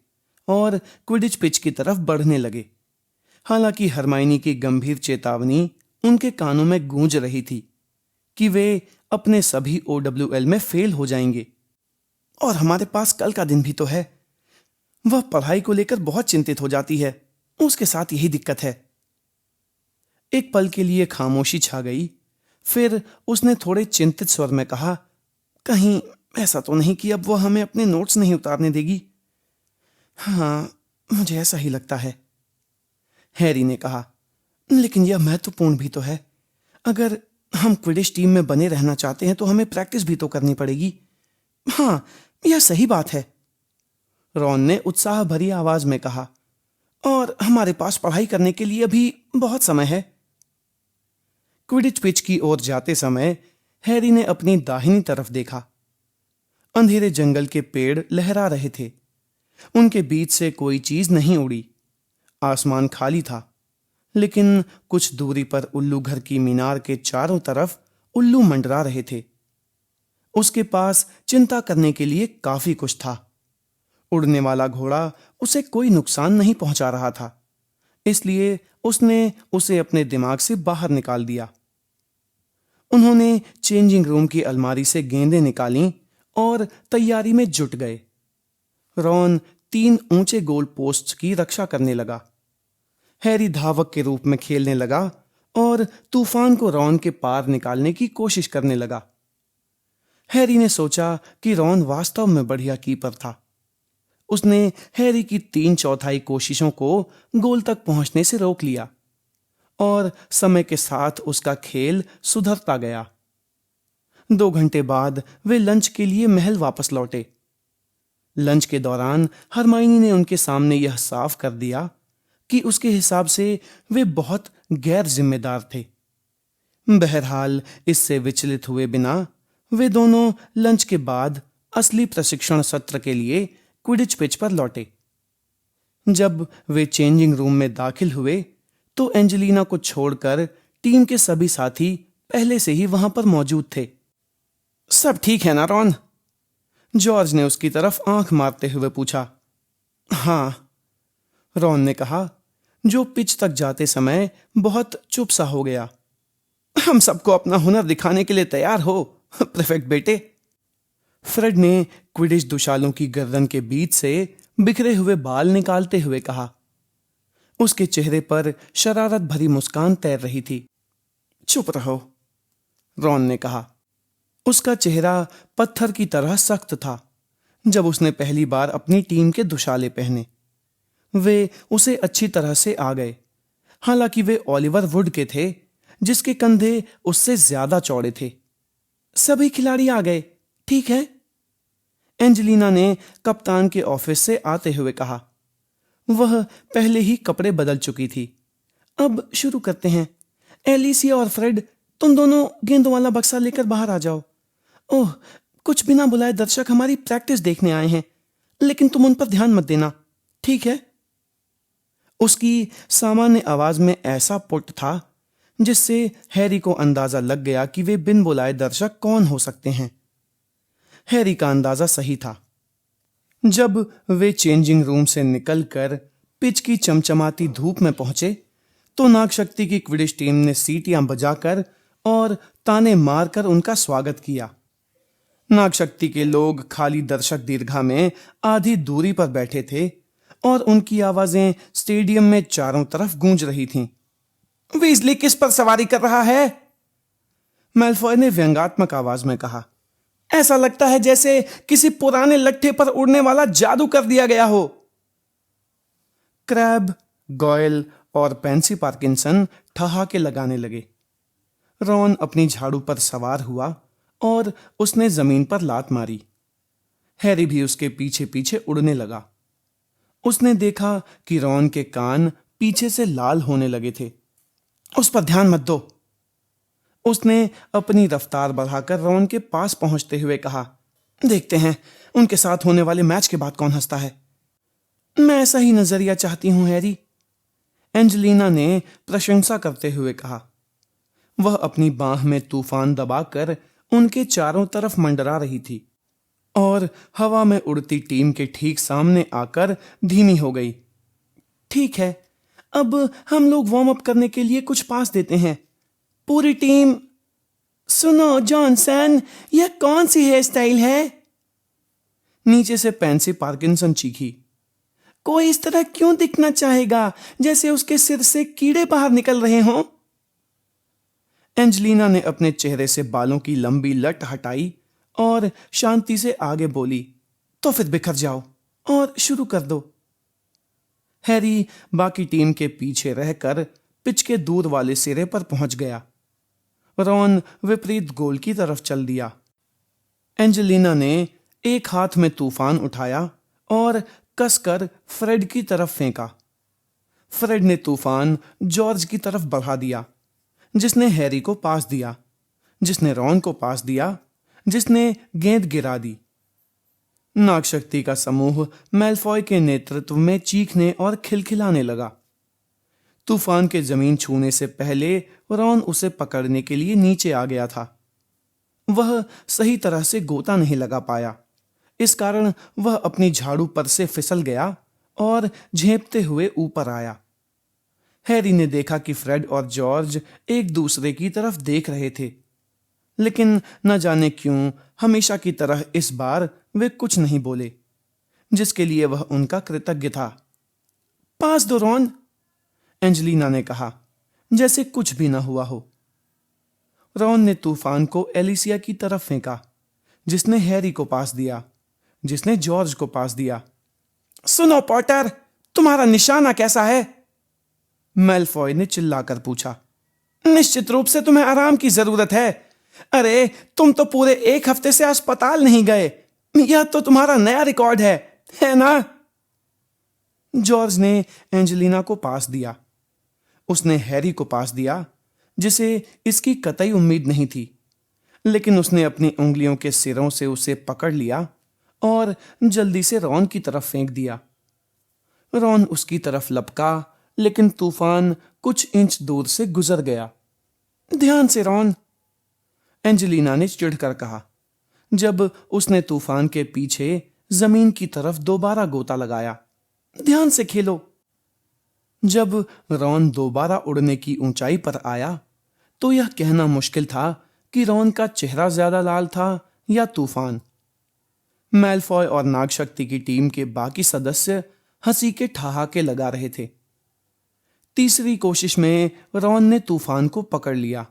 और क्विडिच पिच की तरफ बढ़ने लगे। हालांकि हरमाइनी की गंभीर चेतावनी उनके कानों में गूंज रही थी कि वे अपने सभी OWL में फेल हो जाएंगे। और हमारे पास कल का दिन भी तो है। वह पढ़ाई को लेकर बहुत चिंतित हो जाती है, उसके साथ यही दिक्कत है। एक पल के लिए खामोशी छा गई। फिर उसने थोड़े चिंतित स्वर में कहा, कहीं ऐसा तो नहीं कि अब वह हमें अपने नोट्स नहीं उतारने देगी? हाँ, मुझे ऐसा ही लगता है, हैरी ने कहा। लेकिन यह महत्वपूर्ण भी तो है। अगर हम क्विडिश टीम में बने रहना चाहते हैं तो हमें प्रैक्टिस भी तो करनी पड़ेगी। हाँ, यह सही बात है, रॉन ने उत्साह भरी आवाज में कहा। और हमारे पास पढ़ाई करने के लिए अभी बहुत समय है। क्विडिच पिच की ओर जाते समय हैरी ने अपनी दाहिनी तरफ देखा। अंधेरे जंगल के पेड़ लहरा रहे थे। उनके बीच से कोई चीज नहीं उड़ी। आसमान खाली था, लेकिन कुछ दूरी पर उल्लू घर की मीनार के चारों तरफ उल्लू मंडरा रहे थे। उसके पास चिंता करने के लिए काफी कुछ था। उड़ने वाला घोड़ा उसे कोई नुकसान नहीं पहुंचा रहा था, इसलिए उसने उसे अपने दिमाग से बाहर निकाल दिया। उन्होंने चेंजिंग रूम की अलमारी से गेंदें निकालीं और तैयारी में जुट गए। रॉन 3 ऊंचे गोल पोस्ट्स की रक्षा करने लगा। हैरी धावक के रूप में खेलने लगा और तूफान को रॉन के पार निकालने की कोशिश करने लगा। हैरी ने सोचा कि रॉन वास्तव में बढ़िया कीपर था। उसने हैरी की 3/4 कोशिशों को गोल तक पहुंचने से रोक लिया और समय के साथ उसका खेल सुधरता गया। 2 घंटे बाद वे लंच के लिए महल वापस लौटे। लंच के दौरान हरमाइनी ने उनके सामने यह साफ कर दिया कि उसके हिसाब से वे बहुत गैर जिम्मेदार थे। बहरहाल इससे विचलित हुए बिना वे दोनों लंच के बाद असली प्रशिक्षण सत्र के लिए क्विडिच पिच पर लौटे। जब वे चेंजिंग रूम में दाखिल हुए तो एंजेलिना को छोड़कर टीम के सभी साथी पहले से ही वहां पर मौजूद थे। सब ठीक है ना रॉन? जॉर्ज ने उसकी तरफ आंख मारते हुए पूछा। हाँ, रॉन ने कहा, जो पिच तक जाते समय बहुत चुप सा हो गया। हम सबको अपना हुनर दिखाने के लिए तैयार हो, प्रीफेक्ट बेटे। फ्रेड ने क्विडिच दुशालों की गर्दन के बीच से बिखरे हुए बाल निकालते हुए कहा। उसके चेहरे पर शरारत भरी मुस्कान तैर रही थी। चुप रहो, रॉन ने कहा। उसका चेहरा पत्थर की तरह सख्त था जब उसने पहली बार अपनी टीम के दुशाले पहने। वे उसे अच्छी तरह से आ गए। हालांकि वे ओलिवर वुड के थे, जिसके कंधे उससे ज्यादा चौड़े थे। सभी खिलाड़ी आ गए, ठीक है? एंजेलिना ने कप्तान के ऑफिस से आते हुए कहा। वह पहले ही कपड़े बदल चुकी थी। अब शुरू करते हैं। एलिसिया और फ्रेड, तुम दोनों गेंदों वाला बक्सा लेकर बाहर आ जाओ। ओह, कुछ बिना बुलाए दर्शक हमारी प्रैक्टिस देखने आए हैं, लेकिन तुम उन पर ध्यान मत देना, ठीक है? उसकी सामान्य आवाज में ऐसा पुट था जिससे हैरी को अंदाजा लग गया कि वे बिन बुलाए दर्शक कौन हो सकते हैं। हैरी का अंदाजा सही था। जब वे चेंजिंग रूम से निकलकर पिच की चमचमाती धूप में पहुंचे तो नागशक्ति की क्विडिश टीम ने सीटियां बजाकर और ताने मारकर उनका स्वागत किया। नागशक्ति के लोग खाली दर्शक दीर्घा में आधी दूरी पर बैठे थे और उनकी आवाजें स्टेडियम में चारों तरफ गूंज रही थीं। वीजली किस पर सवारी कर रहा है? मैल्फॉय ने व्यंग्यात्मक आवाज में कहा। ऐसा लगता है जैसे किसी पुराने लट्ठे पर उड़ने वाला जादू कर दिया गया हो। क्रैब, गॉयल और पेंसी पार्किंसन ठहाके लगाने लगे। रॉन अपनी झाड़ू पर सवार हुआ और उसने जमीन पर लात मारी। हैरी भी उसके पीछे पीछे उड़ने लगा। उसने देखा कि रॉन के कान पीछे से लाल होने लगे थे। उस पर ध्यान मत दो, उसने अपनी रफ्तार बढ़ाकर रॉन के पास पहुंचते हुए कहा। देखते हैं उनके साथ होने वाले मैच के बाद कौन हंसता है। मैं ऐसा ही नजरिया चाहती हूं हैरी, एंजेलिना ने प्रशंसा करते हुए कहा। वह अपनी बाह में तूफान दबाकर उनके चारों तरफ मंडरा रही थी और हवा में उड़ती टीम के ठीक सामने आकर धीमी हो गई। ठीक है, अब हम लोग वार्म अप करने के लिए कुछ पास देते हैं। पूरी टीम। सुनो जॉनसन, यह कौन सी हेयर स्टाइल है? नीचे से पेंसी पार्किंसन चीखी। कोई इस तरह क्यों दिखना चाहेगा जैसे उसके सिर से कीड़े बाहर निकल रहे हों? एंजेलिना ने अपने चेहरे से बालों की लंबी लट हटाई और शांति से आगे बोली। तो फिर बिखर जाओ और शुरू कर दो। हैरी बाकी टीम के पीछे रहकर पिच के दूर वाले सिरे पर पहुंच गया। रॉन विपरीत गोल की तरफ चल दिया। एंजेलिना ने एक हाथ में तूफान उठाया और कसकर फ्रेड की तरफ फेंका। फ्रेड ने तूफान जॉर्ज की तरफ बढ़ा दिया, जिसने हैरी को पास दिया, जिसने रॉन को पास दिया, जिसने गेंद गिरा दी। नागशक्ति का समूह मैल्फॉय के नेतृत्व में चीखने और खिलखिलाने लगा। तूफान के जमीन छूने से पहले रॉन उसे पकड़ने के लिए नीचे आ गया था। वह सही तरह से गोता नहीं लगा पाया, इस कारण वह अपनी झाड़ू पर से फिसल गया और झेंपते हुए ऊपर आया। हैरी ने देखा कि फ्रेड और जॉर्ज एक दूसरे की तरफ देख रहे थे, लेकिन न जाने क्यों हमेशा की तरह इस बार वे कुछ नहीं बोले, जिसके लिए वह उनका कृतज्ञ था। पास दो रॉन, एंजेलिना ने कहा, जैसे कुछ भी न हुआ हो। रॉन ने तूफान को एलिसिया की तरफ फेंका, जिसने हैरी को पास दिया, जिसने जॉर्ज को पास दिया। सुनो पॉटर, तुम्हारा निशाना कैसा है? मैल्फॉय ने चिल्लाकर पूछा। निश्चित रूप से तुम्हें आराम की जरूरत है। अरे तुम तो पूरे एक हफ्ते से अस्पताल नहीं गए। यह तो तुम्हारा नया रिकॉर्ड है ना? जॉर्ज ने एंजेलिना को पास दिया। उसने हैरी को पास दिया, जिसे इसकी कतई उम्मीद नहीं थी, लेकिन उसने अपनी उंगलियों के सिरों से उसे पकड़ लिया और जल्दी से रॉन की तरफ फेंक दिया। रॉन उसकी तरफ लपका, लेकिन तूफान कुछ इंच दूर से गुजर गया। ध्यान से रॉन, एंजेलिना ने चिढ़कर कहा, जब उसने तूफान के पीछे जमीन की तरफ दोबारा गोता लगाया। ध्यान से खेलो। जब रॉन दोबारा उड़ने की ऊंचाई पर आया तो यह कहना मुश्किल था कि रॉन का चेहरा ज्यादा लाल था या तूफान। मैल्फॉय और नागशक्ति की टीम के बाकी सदस्य हंसी के ठहाके लगा रहे थे। तीसरी कोशिश में रॉन ने तूफान को पकड़ लिया।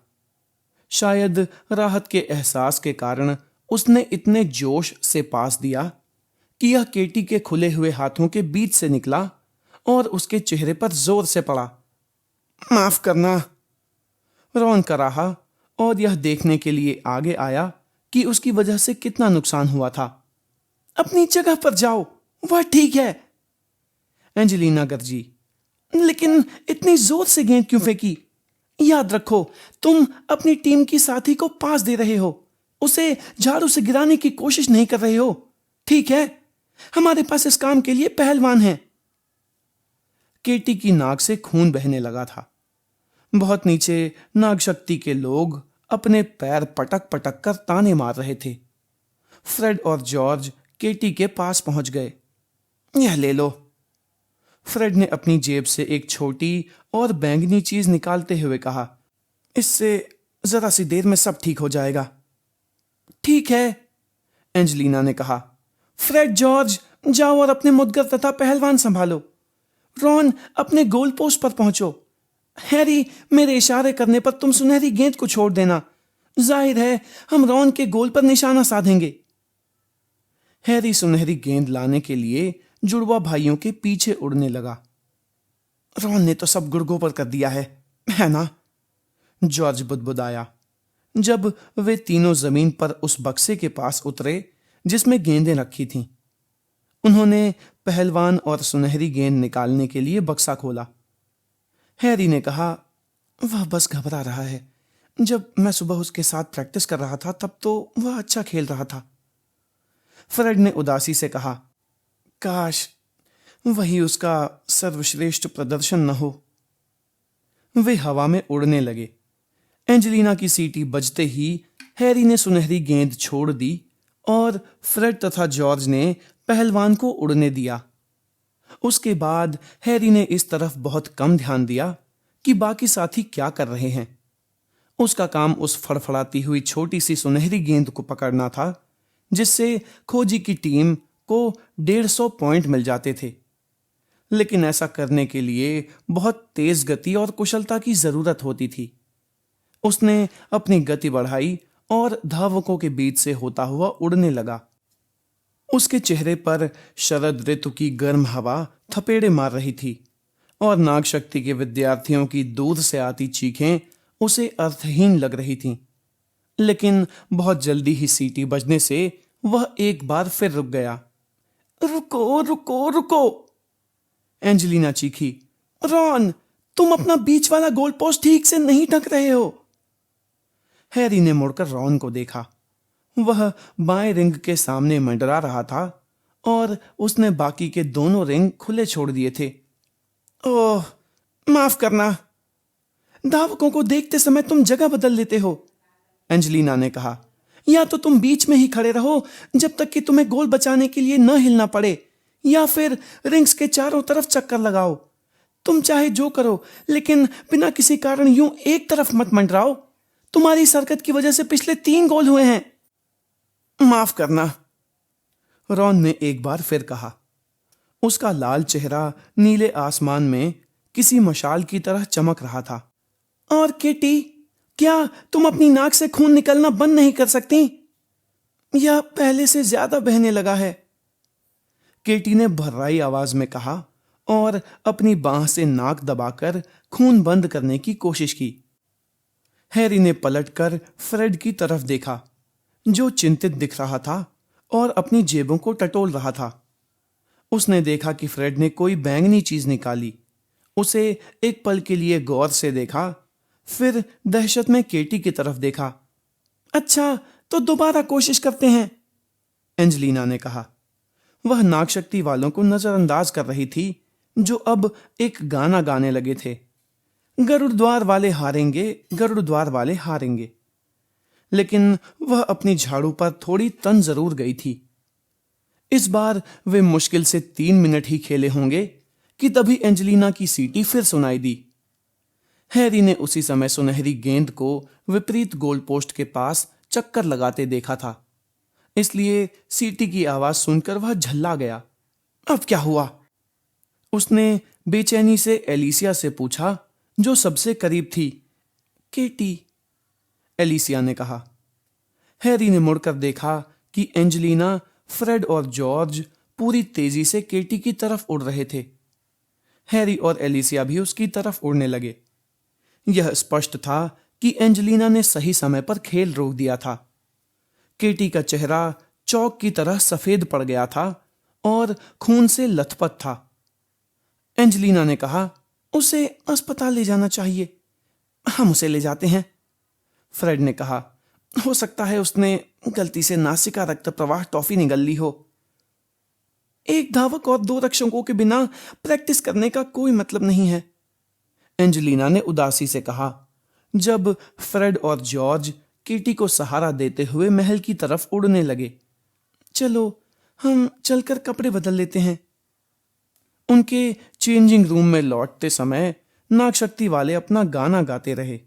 शायद राहत के एहसास के कारण उसने इतने जोश से पास दिया कि यह केटी के खुले हुए हाथों के बीच से निकला और उसके चेहरे पर जोर से पड़ा। माफ करना, रॉन कराहा और यह देखने के लिए आगे आया कि उसकी वजह से कितना नुकसान हुआ था। अपनी जगह पर जाओ, वह ठीक है, एंजेलिना गरजी। लेकिन इतनी जोर से गेंद क्यों फेंकी? याद रखो, तुम अपनी टीम की साथी को पास दे रहे हो, उसे झाड़ू से गिराने की कोशिश नहीं कर रहे हो। ठीक है, हमारे पास इस काम के लिए पहलवान हैं। केटी की नाक से खून बहने लगा था। बहुत नीचे नागशक्ति के लोग अपने पैर पटक पटक कर ताने मार रहे थे। फ्रेड और जॉर्ज केटी के पास पहुंच गए। यह ले लो। फ्रेड ने अपनी जेब से एक छोटी और बैंगनी चीज निकालते हुए कहा, इससे जरा सी देर में सब ठीक हो जाएगा। ठीक है, एंजेलिना ने कहा। फ्रेड, जॉर्ज, जाओ और अपने मुद्गर तथा पहलवान संभालो। रॉन, अपने गोल पोस्ट पर पहुंचो। हैरी, मेरे इशारे करने पर तुम सुनहरी गेंद को छोड़ देना। जाहिर है हम रॉन के गोल पर निशाना साधेंगे। हैरी सुनहरी गेंद लाने के लिए जुड़वा भाइयों के पीछे उड़ने लगा। रॉन ने तो सब गुड़गों पर कर दिया है ना? जॉर्ज बुदबुदाया जब वे तीनों जमीन पर उस बक्से के पास उतरे जिसमें गेंदें रखी थीं। उन्होंने पहलवान और सुनहरी गेंद निकालने के लिए बक्सा खोला। हैरी ने कहा, वह बस घबरा रहा है। जब मैं सुबह उसके साथ प्रैक्टिस कर रहा था तब तो वह अच्छा खेल रहा था। फ्रेड ने उदासी से कहा, काश वही उसका सर्वश्रेष्ठ प्रदर्शन न हो। वे हवा में उड़ने लगे। एंजेलिना की सीटी बजते ही हैरी ने सुनहरी गेंद छोड़ दी और फ्रेड तथा जॉर्ज ने पहलवान को उड़ने दिया। उसके बाद हैरी ने इस तरफ बहुत कम ध्यान दिया कि बाकी साथी क्या कर रहे हैं। उसका काम उस फड़फड़ाती हुई छोटी सी सुनहरी गेंद को पकड़ना था जिससे खोजी की टीम को 150 पॉइंट मिल जाते थे। लेकिन ऐसा करने के लिए बहुत तेज गति और कुशलता की जरूरत होती थी। उसने अपनी गति बढ़ाई और धावकों के बीच से होता हुआ उड़ने लगा। उसके चेहरे पर शरद ऋतु की गर्म हवा थपेड़े मार रही थी और नागशक्ति के विद्यार्थियों की दूर से आती चीखें उसे अर्थहीन लग रही थीं। लेकिन बहुत जल्दी ही सीटी बजने से वह एक बार फिर रुक गया। रुको रुको रुको, एंजेलिना चीखी। रॉन, तुम अपना बीच वाला गोल पोस्ट ठीक से नहीं ढक रहे हो। हैरी ने मुड़कर रॉन को देखा। वह बाएं रिंग के सामने मंडरा रहा था और उसने बाकी के दोनों रिंग खुले छोड़ दिए थे। ओह, माफ करना। धावकों को देखते समय तुम जगह बदल लेते हो, एंजेलिना ने कहा। या तो तुम बीच में ही खड़े रहो जब तक कि तुम्हें गोल बचाने के लिए न हिलना पड़े, या फिर रिंग्स के चारों तरफ चक्कर लगाओ। तुम चाहे जो करो, लेकिन बिना किसी कारण यूं एक तरफ मत मंडराओ। तुम्हारी सरकत की वजह से पिछले 3 गोल हुए हैं। माफ करना, रॉन ने एक बार फिर कहा। उसका लाल चेहरा नीले आसमान में किसी मशाल की तरह चमक रहा था। और केटी, क्या तुम अपनी नाक से खून निकलना बंद नहीं कर सकती? यह पहले से ज्यादा बहने लगा है, केटी ने भर्राई आवाज में कहा और अपनी बांह से नाक दबाकर खून बंद करने की कोशिश की। हैरी ने पलटकर फ्रेड की तरफ देखा, जो चिंतित दिख रहा था और अपनी जेबों को टटोल रहा था। उसने देखा कि फ्रेड ने कोई बैंगनी चीज निकाली। उसे एक पल के लिए गौर से देखा, फिर दहशत में केटी की तरफ देखा। अच्छा, तो दोबारा कोशिश करते हैं, एंजेलिना ने कहा। वह नागशक्ति वालों को नजरअंदाज कर रही थी, जो अब एक गाना गाने लगे थे। गरुड़द्वार वाले हारेंगे, गरुड़द्वार वाले हारेंगे। लेकिन वह अपनी झाड़ू पर थोड़ी तन जरूर गई थी। इस बार वे मुश्किल से 3 मिनट ही खेले होंगे कि तभी एंजेलिना की सीटी फिर सुनाई दी। हैरी ने उसी समय सुनहरी गेंद को विपरीत गोल पोस्ट के पास चक्कर लगाते देखा था, इसलिए सीटी की आवाज सुनकर वह झल्ला गया। अब क्या हुआ? उसने बेचैनी से एलिसिया से पूछा, जो सबसे करीब थी। केटी, एलिसिया ने कहा। हैरी ने मुड़कर देखा कि एंजेलिना, फ्रेड और जॉर्ज पूरी तेजी से केटी की तरफ उड़ रहे थे। हैरी और एलिसिया भी उसकी तरफ उड़ने लगे। यह स्पष्ट था कि एंजेलिना ने सही समय पर खेल रोक दिया था। केटी का चेहरा चौक की तरह सफेद पड़ गया था और खून से लथपथ था। एंजेलिना ने कहा, उसे अस्पताल ले जाना चाहिए। हम उसे ले जाते हैं, फ्रेड ने कहा। हो सकता है उसने गलती से नासिका रक्त प्रवाह टॉफी निगल ली हो। एक धावक और 2 रक्षकों के बिना प्रैक्टिस करने का कोई मतलब नहीं है, एंजेलिना ने उदासी से कहा, जब फ्रेड और जॉर्ज केटी को सहारा देते हुए महल की तरफ उड़ने लगे। चलो, हम चलकर कपड़े बदल लेते हैं। उनके चेंजिंग रूम में लौटते समय नागशक्ति वाले अपना गाना गाते रहे।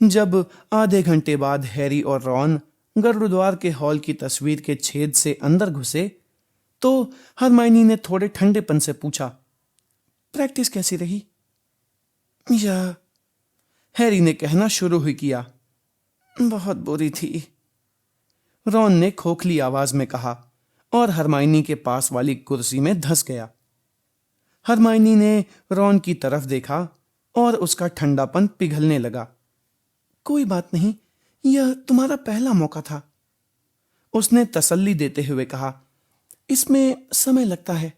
जब आधे घंटे बाद हैरी और रॉन गरुड़द्वार के हॉल की तस्वीर के छेद से अंदर घुसे तो हरमाइनी ने थोड़े ठंडेपन से पूछा, प्रैक्टिस कैसी रही? यह हैरी ने कहना शुरू ही किया, बहुत बुरी थी। रॉन ने खोखली आवाज में कहा और हरमाइनी के पास वाली कुर्सी में धंस गया। हरमाइनी ने रॉन की तरफ देखा और उसका ठंडापन पिघलने लगा। कोई बात नहीं, यह तुम्हारा पहला मौका था, उसने तसल्ली देते हुए कहा। इसमें समय लगता है।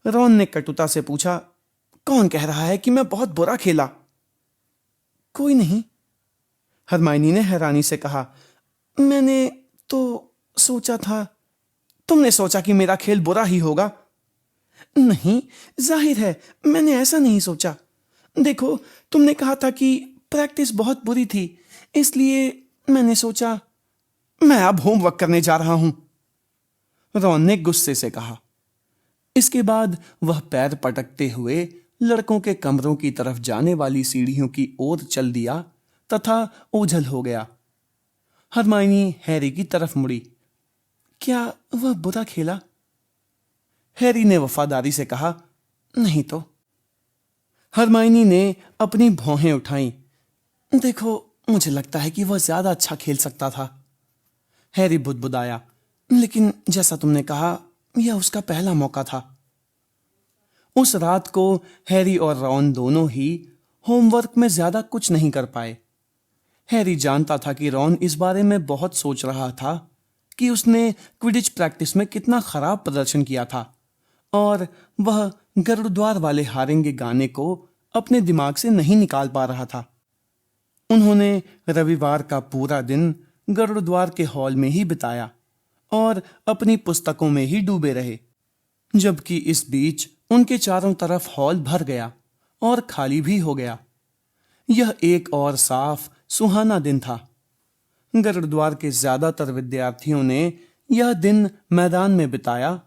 रॉन ने कटुता से पूछा, कौन कह रहा है कि मैं बहुत बुरा खेला? कोई नहीं, हरमाइनी ने हैरानी से कहा। मैंने तो सोचा था। तुमने सोचा कि मेरा खेल बुरा ही होगा? नहीं, जाहिर है मैंने ऐसा नहीं सोचा। देखो, तुमने कहा था कि प्रैक्टिस बहुत बुरी थी, इसलिए मैंने सोचा। मैं अब होमवर्क करने जा रहा हूं, रॉन ने गुस्से से कहा। इसके बाद वह पैर पटकते हुए लड़कों के कमरों की तरफ जाने वाली सीढ़ियों की ओर चल दिया तथा ओझल हो गया। हरमाइनी हैरी की तरफ मुड़ी। क्या वह बुरा खेला? हैरी ने वफादारी से कहा, नहीं तो। हरमाइनी ने अपनी भौहें उठाईं। देखो, मुझे लगता है कि वह ज्यादा अच्छा खेल सकता था। हैरी बुदबुदाया, लेकिन जैसा तुमने कहा, यह उसका पहला मौका था। उस रात को हैरी और रॉन दोनों ही होमवर्क में ज्यादा कुछ नहीं कर पाए। हैरी जानता था कि रॉन इस बारे में बहुत सोच रहा था कि उसने क्विडिच प्रैक्टिस में कितना खराब प्रदर्शन किया था और वह गरुड़द्वार वाले हारेंगे गाने को अपने दिमाग से नहीं निकाल पा रहा था। उन्होंने रविवार का पूरा दिन गरुड़द्वार के हॉल में ही बिताया और अपनी पुस्तकों में ही डूबे रहे, जबकि इस बीच उनके चारों तरफ हॉल भर गया और खाली भी हो गया। यह एक और साफ सुहाना दिन था। गरुड़द्वार के ज्यादातर विद्यार्थियों ने यह दिन मैदान में बिताया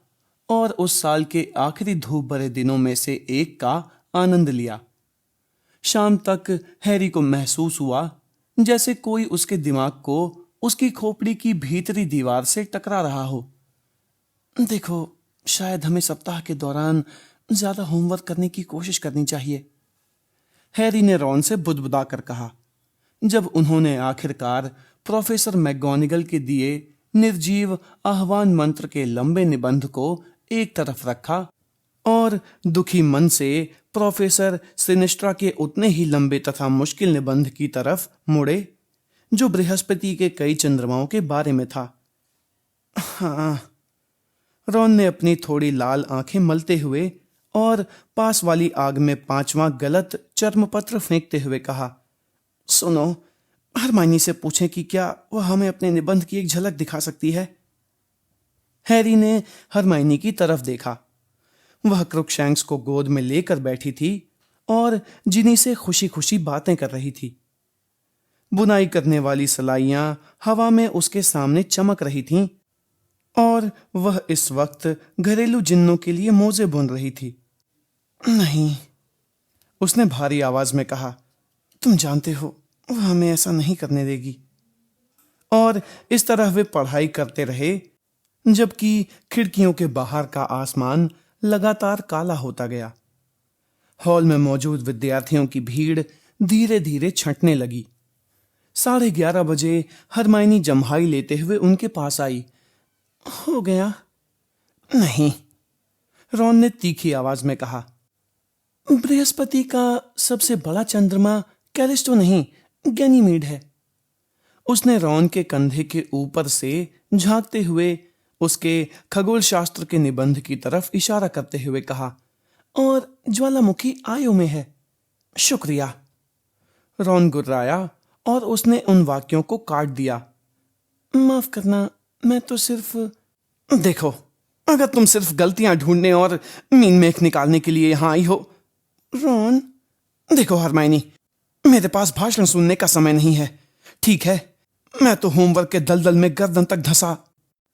और उस साल के आखिरी धूप भरे दिनों में से एक का आनंद लिया। शाम तक हैरी को महसूस हुआ जैसे कोई उसके दिमाग को उसकी खोपड़ी की भीतरी दीवार से टकरा रहा हो। देखो, शायद हमें सप्ताह के दौरान ज्यादा होमवर्क करने की कोशिश करनी चाहिए, हैरी ने रॉन से बुदबुदा कर कहा, जब उन्होंने आखिरकार प्रोफेसर मैगोनिगल के दिए निर्जीव आह्वान मंत्र के लंबे निबंध को एक तरफ रखा और दुखी मन से प्रोफेसर सिनिस्ट्रा के उतने ही लंबे तथा मुश्किल निबंध की तरफ मुड़े जो बृहस्पति के कई चंद्रमाओं के बारे में था। हाँ, रॉन ने अपनी थोड़ी लाल आंखें मलते हुए और पास वाली आग में 5वां गलत चर्मपत्र फेंकते हुए कहा, सुनो, हरमाइनी से पूछें कि क्या वह हमें अपने निबंध की एक झलक दिखा सकती है। हैरी ने हरमाइनी की तरफ देखा। वह क्रुकशैंक्स को गोद में लेकर बैठी थी और जिनी से खुशी खुशी बातें कर रही थी। बुनाई करने वाली सलाइयां हवा में उसके सामने चमक रही थीं और वह इस वक्त घरेलू जिन्नों के लिए मोजे बुन रही थी। नहीं, उसने भारी आवाज में कहा, तुम जानते हो वह हमें ऐसा नहीं करने देगी। और इस तरह वे पढ़ाई करते रहे जबकि खिड़कियों के बाहर का आसमान लगातार काला होता गया। हॉल में मौजूद विद्यार्थियों की भीड़ धीरे धीरे छंटने लगी। 11:30 बजे हरमाइनी जम्हाई लेते हुए उनके पास आई। हो गया? नहीं, रॉन ने तीखी आवाज में कहा। बृहस्पति का सबसे बड़ा चंद्रमा कैलिस्टो नहीं, गैनीमीड है। उसने रॉन के कंधे के ऊपर से झांकते हुए उसके खगोल शास्त्र के निबंध की तरफ इशारा करते हुए कहा, और ज्वालामुखी आयो में है। शुक्रिया। रॉन गुर्राया और उसने उन वाक्यों को काट दिया। माफ करना, मैं तो सिर्फ। देखो, अगर तुम सिर्फ गलतियां ढूंढने और मीन मेख निकालने के लिए यहां आई हो। रॉन, देखो हरमाइनी, मेरे पास भाषण सुनने का समय नहीं है, ठीक है? मैं तो होमवर्क के दलदल में गर्दन तक धंसा।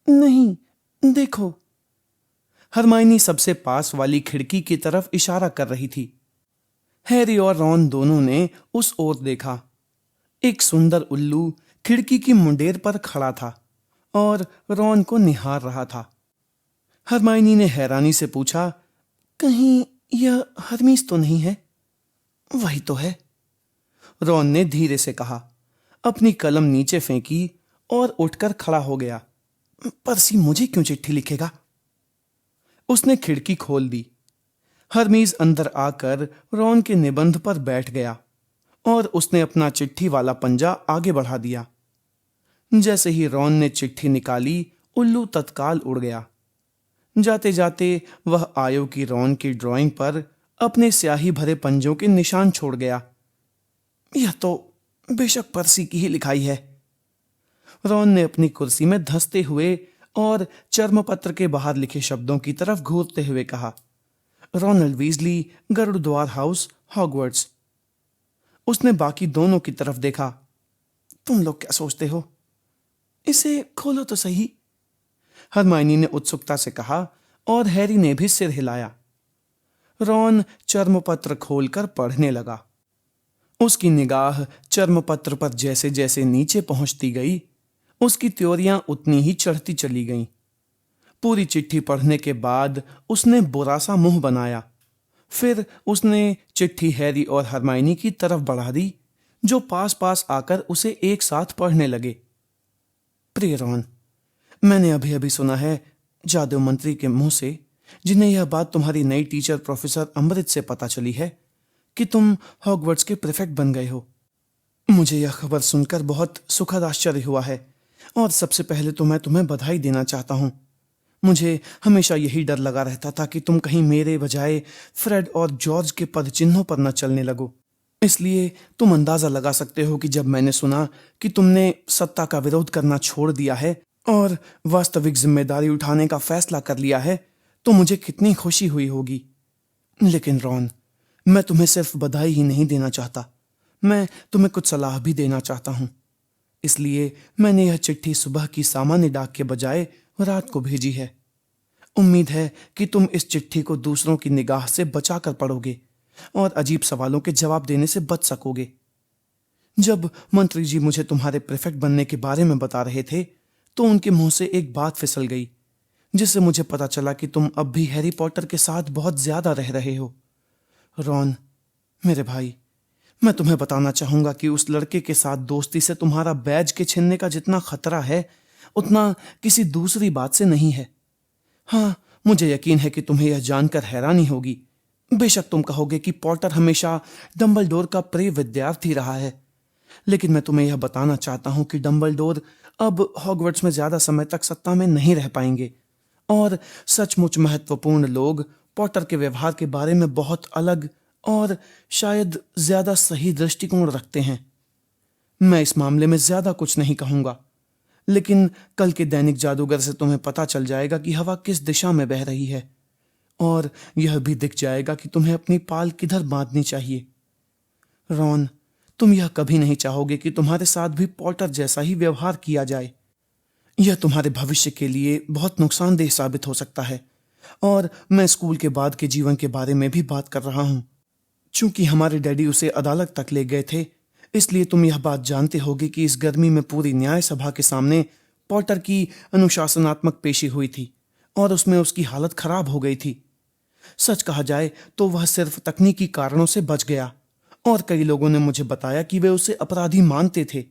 नहीं, देखो। हरमाइनी सबसे पास वाली खिड़की की तरफ इशारा कर रही थी। हैरी और रॉन दोनों ने उस ओर देखा। एक सुंदर उल्लू खिड़की की मुंडेर पर खड़ा था और रॉन को निहार रहा था। हरमाइनी ने हैरानी से पूछा, कहीं यह हरमीस तो नहीं है? वही तो है, रॉन ने धीरे से कहा। अपनी कलम नीचे फेंकी और उठकर खड़ा हो गया। पर्सी मुझे क्यों चिट्ठी लिखेगा? उसने खिड़की खोल दी। हरमीज अंदर आकर रॉन के निबंध पर बैठ गया और उसने अपना चिट्ठी वाला पंजा आगे बढ़ा दिया। जैसे ही रॉन ने चिट्ठी निकाली, उल्लू तत्काल उड़ गया। जाते जाते वह आयो की रॉन की ड्राइंग पर अपने स्याही भरे पंजों के निशान छोड़ गया। यह तो बेशक पर्सी की ही लिखाई है, रॉन ने अपनी कुर्सी में धंसते हुए और चर्मपत्र के बाहर लिखे शब्दों की तरफ घूरते हुए कहा। रोनाल्ड वीजली, गरुड़द्वार हाउस, हॉगवर्ट्स। उसने बाकी दोनों की तरफ देखा। तुम लोग क्या सोचते हो? इसे खोलो तो सही, हरमाइनी ने उत्सुकता से कहा और हैरी ने भी सिर हिलाया। रॉन चर्मपत्र खोलकर पढ़ने लगा। उसकी निगाह चर्मपत्र पर जैसे जैसे नीचे पहुंचती गई, उसकी त्योरियां उतनी ही चढ़ती चली गईं। पूरी चिट्ठी पढ़ने के बाद उसने बुरा सा मुंह बनाया। फिर उसने चिट्ठी हैरी और हरमाइनी की तरफ बढ़ा दी, जो पास पास आकर उसे एक साथ पढ़ने लगे। प्रिय रॉन, मैंने अभी अभी सुना है जादू मंत्री के मुंह से, जिन्हें यह बात तुम्हारी नई टीचर प्रोफेसर अमृत से पता चली है कि तुम हॉगवर्ट्स के प्रीफेक्ट बन गए हो। मुझे यह खबर सुनकर बहुत सुखद आश्चर्य हुआ है और सबसे पहले तो मैं तुम्हें बधाई देना चाहता हूँ। मुझे हमेशा यही डर लगा रहता था कि तुम कहीं मेरे बजाय फ्रेड और जॉर्ज के पदचिन्हों पर न चलने लगो। इसलिए तुम अंदाजा लगा सकते हो कि जब मैंने सुना कि तुमने सत्ता का विरोध करना छोड़ दिया है और वास्तविक जिम्मेदारी उठाने का फैसला कर लिया है, तो मुझे कितनी खुशी हुई होगी। लेकिन रॉन, मैं तुम्हें सिर्फ बधाई ही नहीं देना चाहता, मैं तुम्हें कुछ सलाह भी देना चाहता हूँ। इसलिए मैंने यह चिट्ठी सुबह की सामान्य डाक के बजाय रात को भेजी है। उम्मीद है कि तुम इस चिट्ठी को दूसरों की निगाह से बचा कर पढ़ोगे और अजीब सवालों के जवाब देने से बच सकोगे। जब मंत्री जी मुझे तुम्हारे प्रीफेक्ट बनने के बारे में बता रहे थे, तो उनके मुंह से एक बात फिसल गई, जिससे मुझे पता चला कि तुम अब भी हैरी पॉटर के साथ बहुत ज्यादा रह रहे हो। रॉन, मेरे भाई, मैं तुम्हें बताना चाहूंगा कि उस लड़के के साथ दोस्ती से तुम्हारा बैज के छीनने का जितना खतरा है, उतना किसी दूसरी बात से नहीं है। हाँ, मुझे यकीन है कि तुम्हें यह जानकर हैरानी होगी। बेशक तुम कहोगे कि पॉटर हमेशा डंबलडोर का प्रिय विद्यार्थी रहा है, लेकिन मैं तुम्हें यह बताना चाहता हूं कि डंबलडोर अब हॉगवर्ट्स में ज्यादा समय तक सत्ता में नहीं रह पाएंगे और सचमुच महत्वपूर्ण लोग पॉटर के व्यवहार के बारे में बहुत अलग और शायद ज्यादा सही दृष्टिकोण रखते हैं। मैं इस मामले में ज्यादा कुछ नहीं कहूंगा, लेकिन कल के दैनिक जादूगर से तुम्हें पता चल जाएगा कि हवा किस दिशा में बह रही है और यह भी दिख जाएगा कि तुम्हें अपनी पाल किधर बांधनी चाहिए। रॉन, तुम यह कभी नहीं चाहोगे कि तुम्हारे साथ भी पॉटर जैसा ही व्यवहार किया जाए। यह तुम्हारे भविष्य के लिए बहुत नुकसानदेह साबित हो सकता है और मैं स्कूल के बाद के जीवन के बारे में भी बात कर रहा हूं। चूंकि हमारे डैडी उसे अदालत तक ले गए थे, इसलिए तुम यह बात जानते होगे कि इस गर्मी में पूरी न्याय सभा के सामने पॉटर की अनुशासनात्मक पेशी हुई थी और उसमें उसकी हालत खराब हो गई थी। सच कहा जाए तो वह सिर्फ तकनीकी कारणों से बच गया और कई लोगों ने मुझे बताया कि वे उसे अपराधी मानते थे।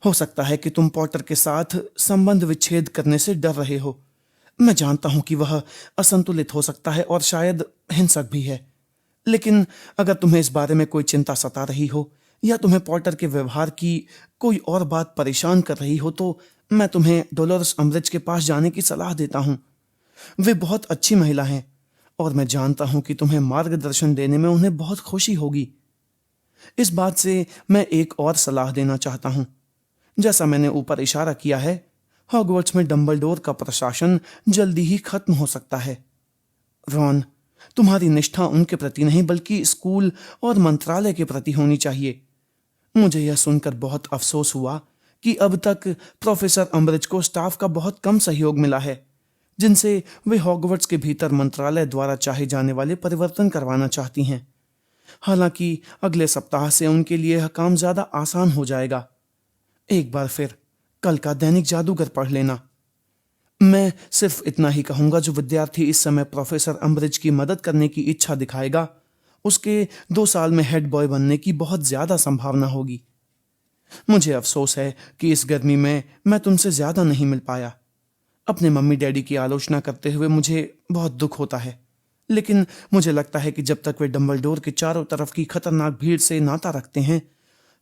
हो सकता है कि तुम पॉटर के साथ संबंध विच्छेद करने से डर रहे हो। मैं जानता हूं कि वह असंतुलित हो सकता है और शायद हिंसक भी है, लेकिन अगर तुम्हें इस बारे में कोई चिंता सता रही हो या तुम्हें पॉटर के व्यवहार की कोई और बात परेशान कर रही हो, तो मैं तुम्हें डोलोरस अम्ब्रिज के पास जाने की सलाह देता हूं। वे बहुत अच्छी महिला हैं और मैं जानता हूं कि तुम्हें मार्गदर्शन देने में उन्हें बहुत खुशी होगी। इस बात से मैं एक और सलाह देना चाहता हूं। जैसा मैंने ऊपर इशारा किया है, हॉगवर्ट्स में डंबलडोर का प्रशासन जल्दी ही खत्म हो सकता है। रॉन, तुम्हारी निष्ठा उनके प्रति नहीं बल्कि स्कूल और मंत्रालय के प्रति होनी चाहिए। मुझे यह सुनकर बहुत अफसोस हुआ कि अब तक प्रोफेसर अम्ब्रिज को स्टाफ का बहुत कम सहयोग मिला है, जिनसे वे हॉगवर्ट्स के भीतर मंत्रालय द्वारा चाहे जाने वाले परिवर्तन करवाना चाहती हैं। हालांकि अगले सप्ताह से उनके लिए यह काम ज्यादा आसान हो जाएगा। एक बार फिर कल का दैनिक जादूगर पढ़ लेना। मैं सिर्फ इतना ही कहूंगा, जो विद्यार्थी इस समय प्रोफेसर अम्बरिज की मदद करने की इच्छा दिखाएगा, उसके 2 साल में हेड बॉय बनने की बहुत ज्यादा संभावना होगी। मुझे अफसोस है कि इस गर्मी में मैं तुमसे ज्यादा नहीं मिल पाया। अपने मम्मी डैडी की आलोचना करते हुए मुझे बहुत दुख होता है, लेकिन मुझे लगता है कि जब तक वे डंबलडोर के चारों तरफ की खतरनाक भीड़ से नाता रखते हैं,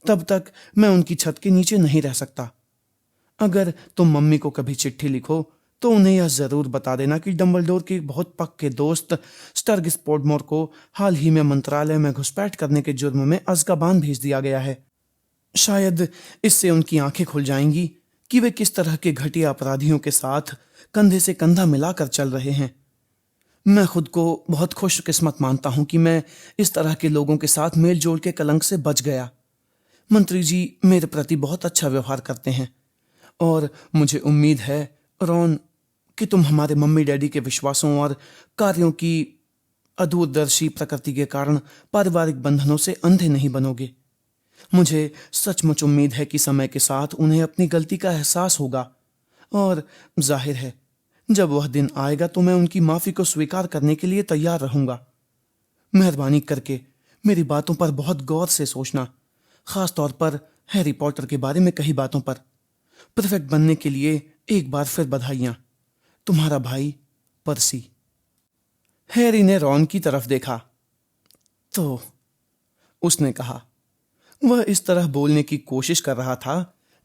तब तक मैं उनकी छत के नीचे नहीं रह सकता। अगर तुम मम्मी को कभी चिट्ठी लिखो तो उन्हें यह जरूर बता देना कि डंबलडोर के बहुत पक्के दोस्त स्टर्गिस पोडमोर को हाल ही में मंत्रालय में घुसपैठ करने के जुर्म में अज़्काबान भेज दिया गया है। शायद इससे उनकी आंखें खुल जाएंगी कि वे किस तरह के घटिया अपराधियों के साथ कंधे से कंधा मिलाकर चल रहे हैं। मैं खुद को बहुत खुशकिस्मत मानता हूं कि मैं इस तरह के लोगों के साथ मेल जोल के कलंक से बच गया। मंत्री जी मेरे प्रति बहुत अच्छा व्यवहार करते हैं और मुझे उम्मीद है, रॉन, कि तुम हमारे मम्मी डैडी के विश्वासों और कार्यों की अदूरदर्शी प्रकृति के कारण पारिवारिक बंधनों से अंधे नहीं बनोगे। मुझे सचमुच उम्मीद है कि समय के साथ उन्हें अपनी गलती का एहसास होगा और जाहिर है जब वह दिन आएगा तो मैं उनकी माफी को स्वीकार करने के लिए तैयार रहूंगा। मेहरबानी करके मेरी बातों पर बहुत गौर से सोचना, खास तौर पर हैरी पॉटर के बारे में कही बातों पर। प्रीफेक्ट बनने के लिए एक बार फिर बधाइयां। तुम्हारा भाई पर्सी। हैरी ने रॉन की तरफ देखा। तो उसने कहा। वह इस तरह बोलने की कोशिश कर रहा था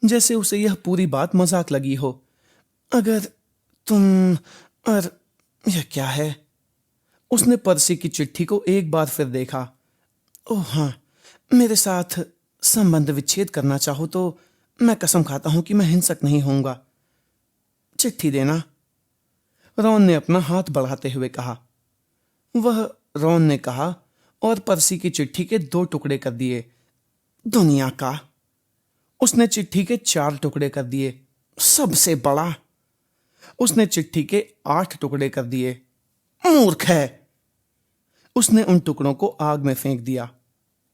जैसे उसे यह पूरी बात मजाक लगी हो। अगर तुम और यह क्या है? उसने पर्सी की चिट्ठी को एक बार फिर देखा। ओह हाँ, मेरे साथ संबंध विच्छेद करना चाहो तो मैं कसम खाता हूं कि मैं हिंसक नहीं होऊंगा। चिट्ठी देना, रॉन ने अपना हाथ बढ़ाते हुए कहा। वह रॉन ने कहा और पर्सी की चिट्ठी के 2 टुकड़े कर दिए। दुनिया का। उसने चिट्ठी के 4 टुकड़े कर दिए। सबसे बड़ा। उसने चिट्ठी के 8 टुकड़े कर दिए। मूर्ख है। उसने उन टुकड़ों को आग में फेंक दिया।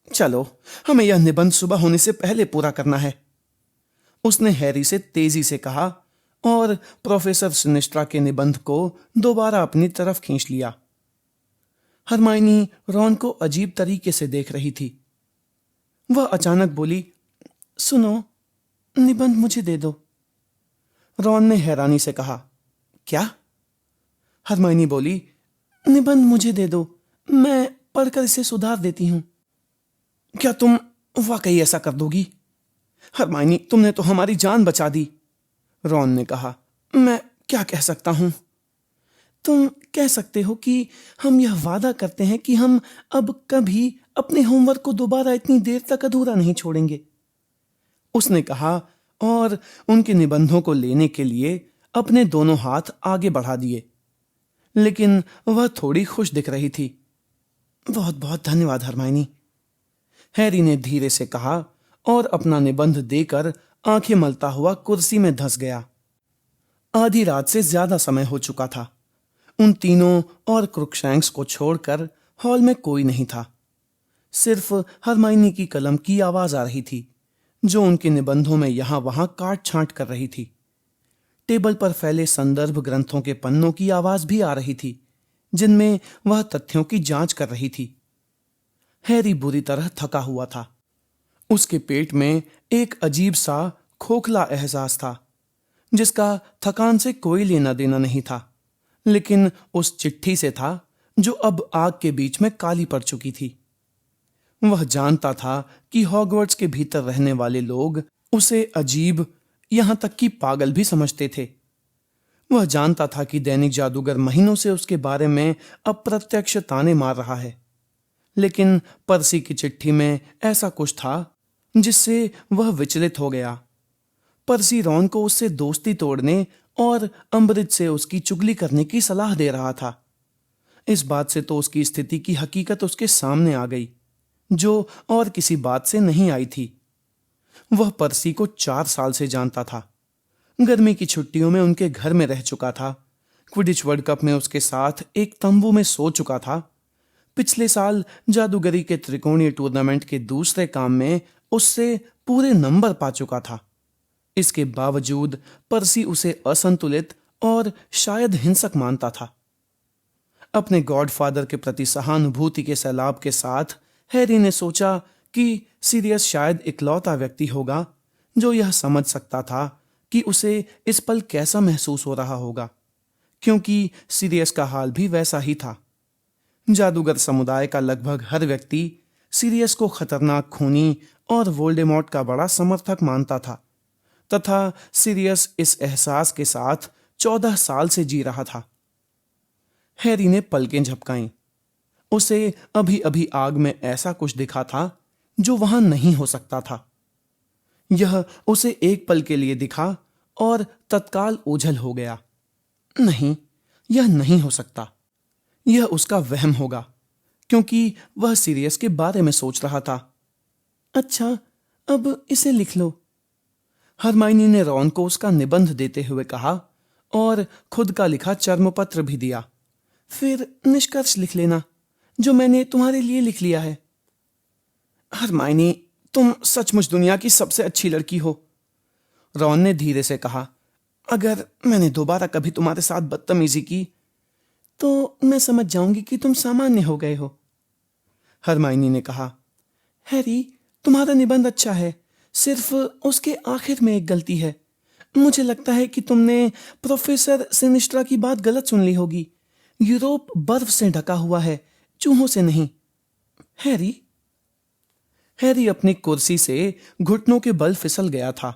चलो, हमें यह निबंध सुबह होने से पहले पूरा करना है, उसने हैरी से तेजी से कहा और प्रोफेसर सिनिस्ट्रा के निबंध को दोबारा अपनी तरफ खींच लिया। हरमाइनी रॉन को अजीब तरीके से देख रही थी। वह अचानक बोली, सुनो, निबंध मुझे दे दो। रॉन ने हैरानी से कहा, क्या? हरमाइनी बोली, निबंध मुझे दे दो, मैं पढ़कर इसे सुधार देती हूं। क्या तुम वाकई ऐसा कर दोगी? हरमाइनी, तुमने तो हमारी जान बचा दी। रॉन ने कहा, मैं क्या कह सकता हूं? तुम कह सकते हो कि हम यह वादा करते हैं कि हम अब कभी अपने होमवर्क को दोबारा इतनी देर तक अधूरा नहीं छोड़ेंगे, उसने कहा और उनके निबंधों को लेने के लिए अपने दोनों हाथ आगे बढ़ा दिए। लेकिन वह थोड़ी खुश दिख रही थी। बहुत बहुत धन्यवाद हरमाइनी, हैरी ने धीरे से कहा और अपना निबंध देकर आंखें मलता हुआ कुर्सी में धंस गया। आधी रात से ज्यादा समय हो चुका था। उन तीनों और क्रुकशैंक्स को छोड़कर हॉल में कोई नहीं था। सिर्फ हरमाइनी की कलम की आवाज आ रही थी, जो उनके निबंधों में यहां वहां काट छांट कर रही थी। टेबल पर फैले संदर्भ ग्रंथों के पन्नों की आवाज भी आ रही थी, जिनमें वह तथ्यों की जांच कर रही थी। हैरी बुरी तरह थका हुआ था। उसके पेट में एक अजीब सा खोखला एहसास था, जिसका थकान से कोई लेना देना नहीं था, लेकिन उस चिट्ठी से था जो अब आग के बीच में काली पड़ चुकी थी। वह जानता था कि हॉगवर्ट्स के भीतर रहने वाले लोग उसे अजीब, यहां तक कि पागल भी समझते थे। वह जानता था कि दैनिक जादूगर महीनों से उसके बारे में अप्रत्यक्ष ताने मार रहा है, लेकिन पर्सी की चिट्ठी में ऐसा कुछ था जिससे वह विचलित हो गया। पर्सी रॉन को उससे दोस्ती तोड़ने और अम्बरिज से उसकी चुगली करने की सलाह दे रहा था। इस बात से तो उसकी स्थिति की हकीकत उसके सामने आ गई, जो और किसी बात से नहीं आई थी। वह पर्सी को 4 साल से जानता था। गर्मी की छुट्टियों में उनके घर में रह चुका था, क्विडिच वर्ल्ड कप में उसके साथ एक तंबू में सो चुका था। पिछले साल जादूगरी के त्रिकोणीय टूर्नामेंट के दूसरे काम में उससे पूरे नंबर पा चुका था। इसके बावजूद पर्सी उसे असंतुलित और शायद हिंसक मानता था। अपने गॉडफादर के प्रति सहानुभूति के सैलाब के साथ हैरी ने सोचा कि सीरियस शायद इकलौता व्यक्ति होगा जो यह समझ सकता था कि उसे इस पल कैसा महसूस हो रहा होगा, क्योंकि सीरियस का हाल भी वैसा ही था। जादूगर समुदाय का लगभग हर व्यक्ति सीरियस को खतरनाक खूनी और वोल्डेमॉर्ट का बड़ा समर्थक मानता था, तथा सीरियस इस एहसास के साथ 14 साल से जी रहा था। हैरी ने पलकें झपकाईं। उसे अभी अभी आग में ऐसा कुछ दिखा था जो वहां नहीं हो सकता था। यह उसे एक पल के लिए दिखा और तत्काल ओझल हो गया। नहीं, यह नहीं हो सकता। यह उसका वहम होगा, क्योंकि वह सीरियस के बारे में सोच रहा था। अच्छा, अब इसे लिख लो, हरमाइनी ने रॉन को उसका निबंध देते हुए कहा और खुद का लिखा चर्मपत्र भी दिया। फिर निष्कर्ष लिख लेना जो मैंने तुम्हारे लिए लिख लिया है। हरमाइनी, तुम सचमुच दुनिया की सबसे अच्छी लड़की हो, रॉन ने धीरे से कहा। अगर मैंने दोबारा कभी तुम्हारे साथ बदतमीजी की तो मैं समझ जाऊंगी कि तुम सामान्य हो गए हो, हरमाइनी ने कहा। हैरी, तुम्हारा निबंध अच्छा है, सिर्फ उसके आखिर में एक गलती है। मुझे लगता है कि तुमने प्रोफेसर सिनिस्ट्रा की बात गलत सुन ली होगी। यूरोप बर्फ से ढका हुआ है, चूहों से नहीं। हैरी अपनी कुर्सी से घुटनों के बल फिसल गया था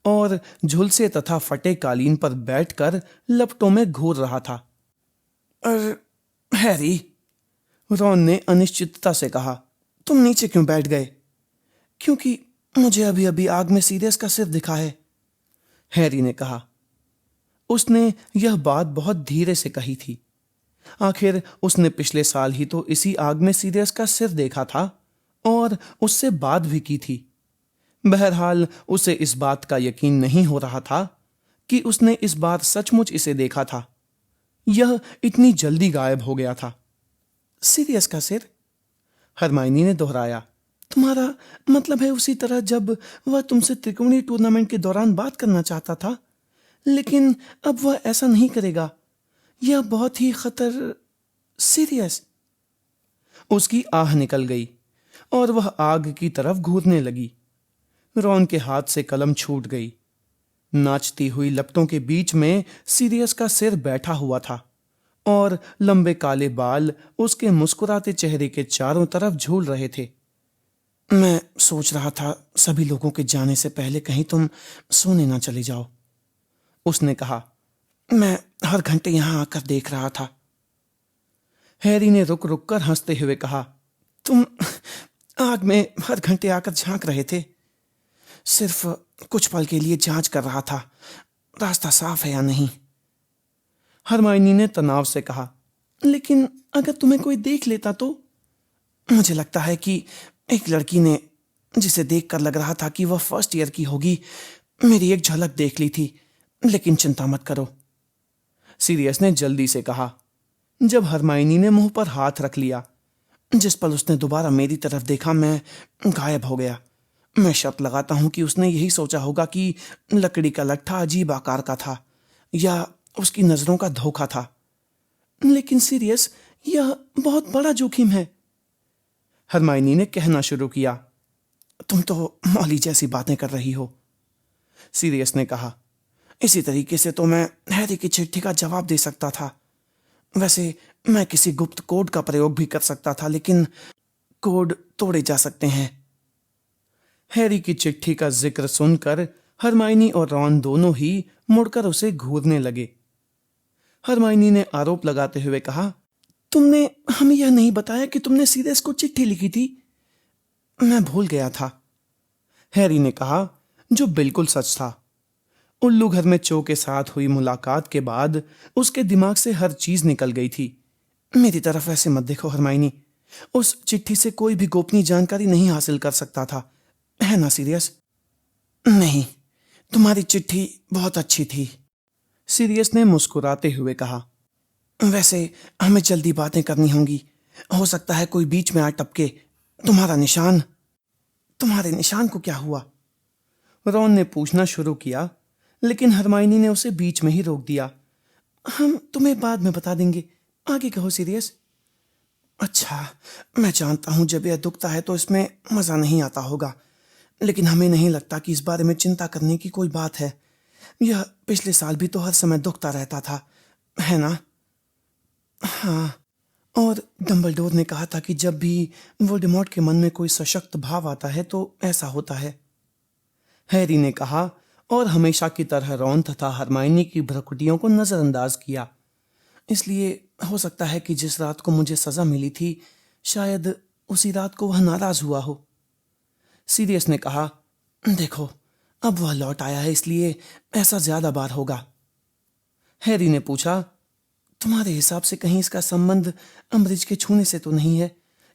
और झुलसे तथा फटे कालीन पर बैठकर लपटों में घूर रहा था। हैरी, रॉन ने अनिश्चितता से कहा, तुम नीचे क्यों बैठ गए? क्योंकि मुझे अभी अभी आग में सीरियस का सिर दिखा है, हैरी ने कहा। उसने यह बात बहुत धीरे से कही थी। आखिर उसने पिछले साल ही तो इसी आग में सीरियस का सिर देखा था और उससे बात भी की थी। बहरहाल उसे इस बात का यकीन नहीं हो रहा था कि उसने इस बार सचमुच इसे देखा था। यह इतनी जल्दी गायब हो गया था। सीरियस का सिर, हरमाइनी ने दोहराया। तुम्हारा मतलब है उसी तरह जब वह तुमसे त्रिकोणीय टूर्नामेंट के दौरान बात करना चाहता था, लेकिन अब वह ऐसा नहीं करेगा। यह बहुत ही सीरियस। उसकी आह निकल गई और वह आग की तरफ घूरने लगी। रॉन के हाथ से कलम छूट गई। नाचती हुई लपटों के बीच में सीरियस का सिर बैठा हुआ था और लंबे काले बाल उसके मुस्कुराते चेहरे के चारों तरफ झूल रहे थे। मैं सोच रहा था सभी लोगों के जाने से पहले कहीं तुम सोने ना चले जाओ, उसने कहा। मैं हर घंटे यहां आकर देख रहा था। हैरी ने रुक रुक कर हंसते हुए कहा, तुम आग में हर घंटे आकर झांक रहे थे? सिर्फ कुछ पल के लिए जांच कर रहा था, रास्ता साफ है या नहीं, हरमाइनी ने तनाव से कहा। लेकिन अगर तुम्हें कोई देख लेता तो? मुझे लगता है कि एक लड़की ने, जिसे देखकर लग रहा था कि वह फर्स्ट ईयर की होगी, मेरी एक झलक देख ली थी। लेकिन चिंता मत करो, सीरियस ने जल्दी से कहा। जब हरमाइनी ने मुंह पर हाथ रख लिया, जिस पल उसने दोबारा मेरी तरफ देखा मैं गायब हो गया। मैं शर्त लगाता हूं कि उसने यही सोचा होगा कि लकड़ी का लट्ठा अजीब आकार का था या उसकी नजरों का धोखा था। लेकिन सीरियस, यह बहुत बड़ा जोखिम है, हरमाइनी ने कहना शुरू किया। तुम तो मौली जैसी बातें कर रही हो, सीरियस ने कहा। इसी तरीके से तो मैं हैरी की चिट्ठी का जवाब दे सकता था। वैसे मैं किसी गुप्त कोड का प्रयोग भी कर सकता था, लेकिन कोड तोड़े जा सकते हैं। हैरी की चिट्ठी का जिक्र सुनकर हरमाइनी और रॉन दोनों ही मुड़कर उसे घूरने लगे। हरमाइनी ने आरोप लगाते हुए कहा, तुमने हमें यह नहीं बताया कि तुमने सीरियस को चिट्ठी लिखी थी। मैं भूल गया था, हैरी ने कहा, जो बिल्कुल सच था। उल्लू घर में चो के साथ हुई मुलाकात के बाद उसके दिमाग से हर चीज निकल गई थी। मेरी तरफ ऐसे मत देखो हरमाइनी, उस चिट्ठी से कोई भी गोपनीय जानकारी नहीं हासिल कर सकता था, है ना सीरियस? नहीं, तुम्हारी चिट्ठी बहुत अच्छी थी, सीरियस ने मुस्कुराते हुए कहा। वैसे हमें जल्दी बातें करनी होंगी, हो सकता है कोई बीच में आ टपके। तुम्हारे निशान को क्या हुआ? रॉन ने पूछना शुरू किया, लेकिन हरमाइनी ने उसे बीच में ही रोक दिया। हम तुम्हें बाद में बता देंगे, आगे कहो सीरियस। अच्छा, मैं जानता हूं जब यह दुखता है तो इसमें मजा नहीं आता होगा, लेकिन हमें नहीं लगता कि इस बारे में चिंता करने की कोई बात है। यह पिछले साल भी तो हर समय दुखता रहता था, है ना? हाँ, और डंबलडोर ने कहा था कि जब भी वोल्डेमॉर्ट के मन में कोई सशक्त भाव आता है तो ऐसा होता है, हैरी ने कहा, और हमेशा की तरह रॉन तथा हरमाइनी की भ्रकुटियों को नजरअंदाज किया। इसलिए हो सकता है कि जिस रात को मुझे सजा मिली थी, शायद उसी रात को वह नाराज हुआ हो। सीरियस ने कहा, देखो, अब वह लौट आया है, इसलिए ऐसा ज्यादा बार होगा। हैरी ने पूछा, तुम्हारे हिसाब से कहीं इसका संबंध अम्बरिज के छूने से तो नहीं है?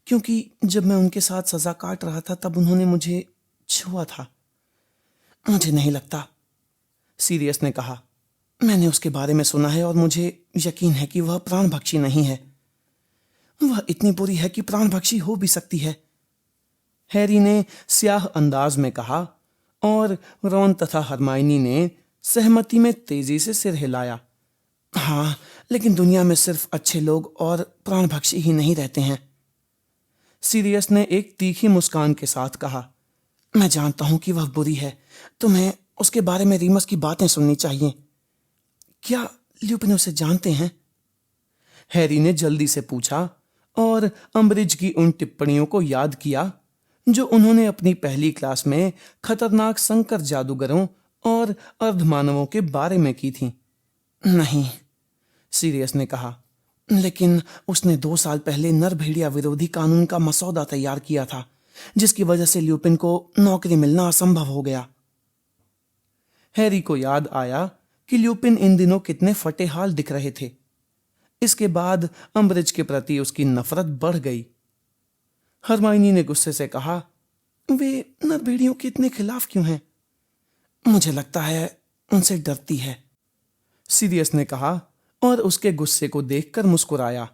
क्योंकि जब मैं उनके साथ सजा काट रहा था तब उन्होंने मुझे छुआ था। मुझे नहीं लगता, सीरियस ने कहा। मैंने उसके बारे में सुना है और मुझे यकीन है कि वह प्राणभक्षी नहीं है। वह इतनी बुरी है कि प्राणभक्षी हो भी सकती है, हैरी ने स्याह अंदाज में कहा, और रॉन तथा हरमाइनी ने सहमति में तेजी से सिर हिलाया। हाँ, लेकिन दुनिया में सिर्फ अच्छे लोग और प्राणभक्षी ही नहीं रहते हैं, सीरियस ने एक तीखी मुस्कान के साथ कहा। मैं जानता हूं कि वह बुरी है, तुम्हें उसके बारे में रीमस की बातें सुननी चाहिए। क्या ल्यूपिन उसे जानते हैं? हैरी ने जल्दी से पूछा, और अम्बरिज की उन टिप्पणियों को याद किया जो उन्होंने अपनी पहली क्लास में खतरनाक संकर जादूगरों और अर्धमानवों के बारे में की थी। नहीं, सीरियस ने कहा, लेकिन उसने 2 साल पहले नर भेड़िया विरोधी कानून का मसौदा तैयार किया था, जिसकी वजह से ल्यूपिन को नौकरी मिलना असंभव हो गया। हैरी को याद आया कि ल्यूपिन इन दिनों कितने फटे हाल दिख रहे थे। इसके बाद अम्बरिज के प्रति उसकी नफरत बढ़ गई। हरमाइनी ने गुस्से से कहा, वे नरभेड़ियों के इतने खिलाफ क्यों हैं? मुझे लगता है उनसे डरती है, सीरियस ने कहा, और उसके गुस्से को देखकर मुस्कुराया।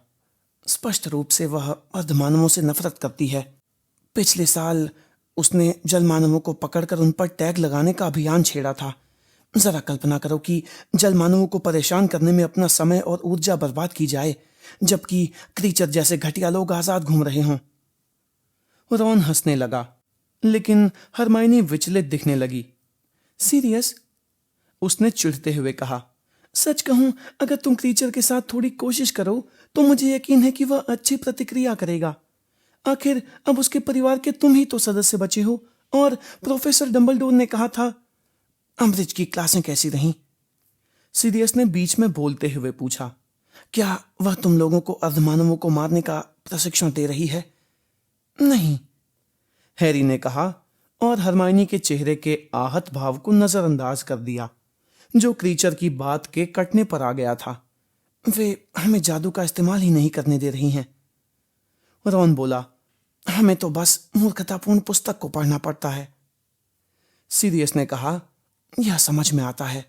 स्पष्ट रूप से वह अर्धमानवों से नफरत करती है। पिछले साल उसने जलमानवों को पकड़कर उन पर टैग लगाने का अभियान छेड़ा था। जरा कल्पना करो कि जलमानवों को परेशान करने में अपना समय और ऊर्जा बर्बाद की जाए, जबकि क्रीचर जैसे घटिया लोग आजाद घूम रहे हों। रॉन हंसने लगा, लेकिन हरमाइनी विचलित दिखने लगी। सीरियस, उसने चिढ़ते हुए कहा, सच कहूं, अगर तुम क्रीचर के साथ थोड़ी कोशिश करो तो मुझे यकीन है कि वह अच्छी प्रतिक्रिया करेगा। आखिर अब उसके परिवार के तुम ही तो सदस्य बचे हो, और प्रोफेसर डंबलडोर ने कहा था। अम्बरिज की क्लासें कैसी रहीं? सीरियस ने बीच में बोलते हुए पूछा, क्या वह तुम लोगों को अर्धमानवों को मारने का प्रशिक्षण दे रही है? नहीं, हैरी ने कहा, और हरमाइनी के चेहरे के आहत भाव को नजरअंदाज कर दिया, जो क्रीचर की बात के कटने पर आ गया था। वे हमें जादू का इस्तेमाल ही नहीं करने दे रही हैं। रॉन बोला, हमें तो बस मूर्खतापूर्ण पुस्तक को पढ़ना पड़ता है। सीरियस ने कहा, यह समझ में आता है।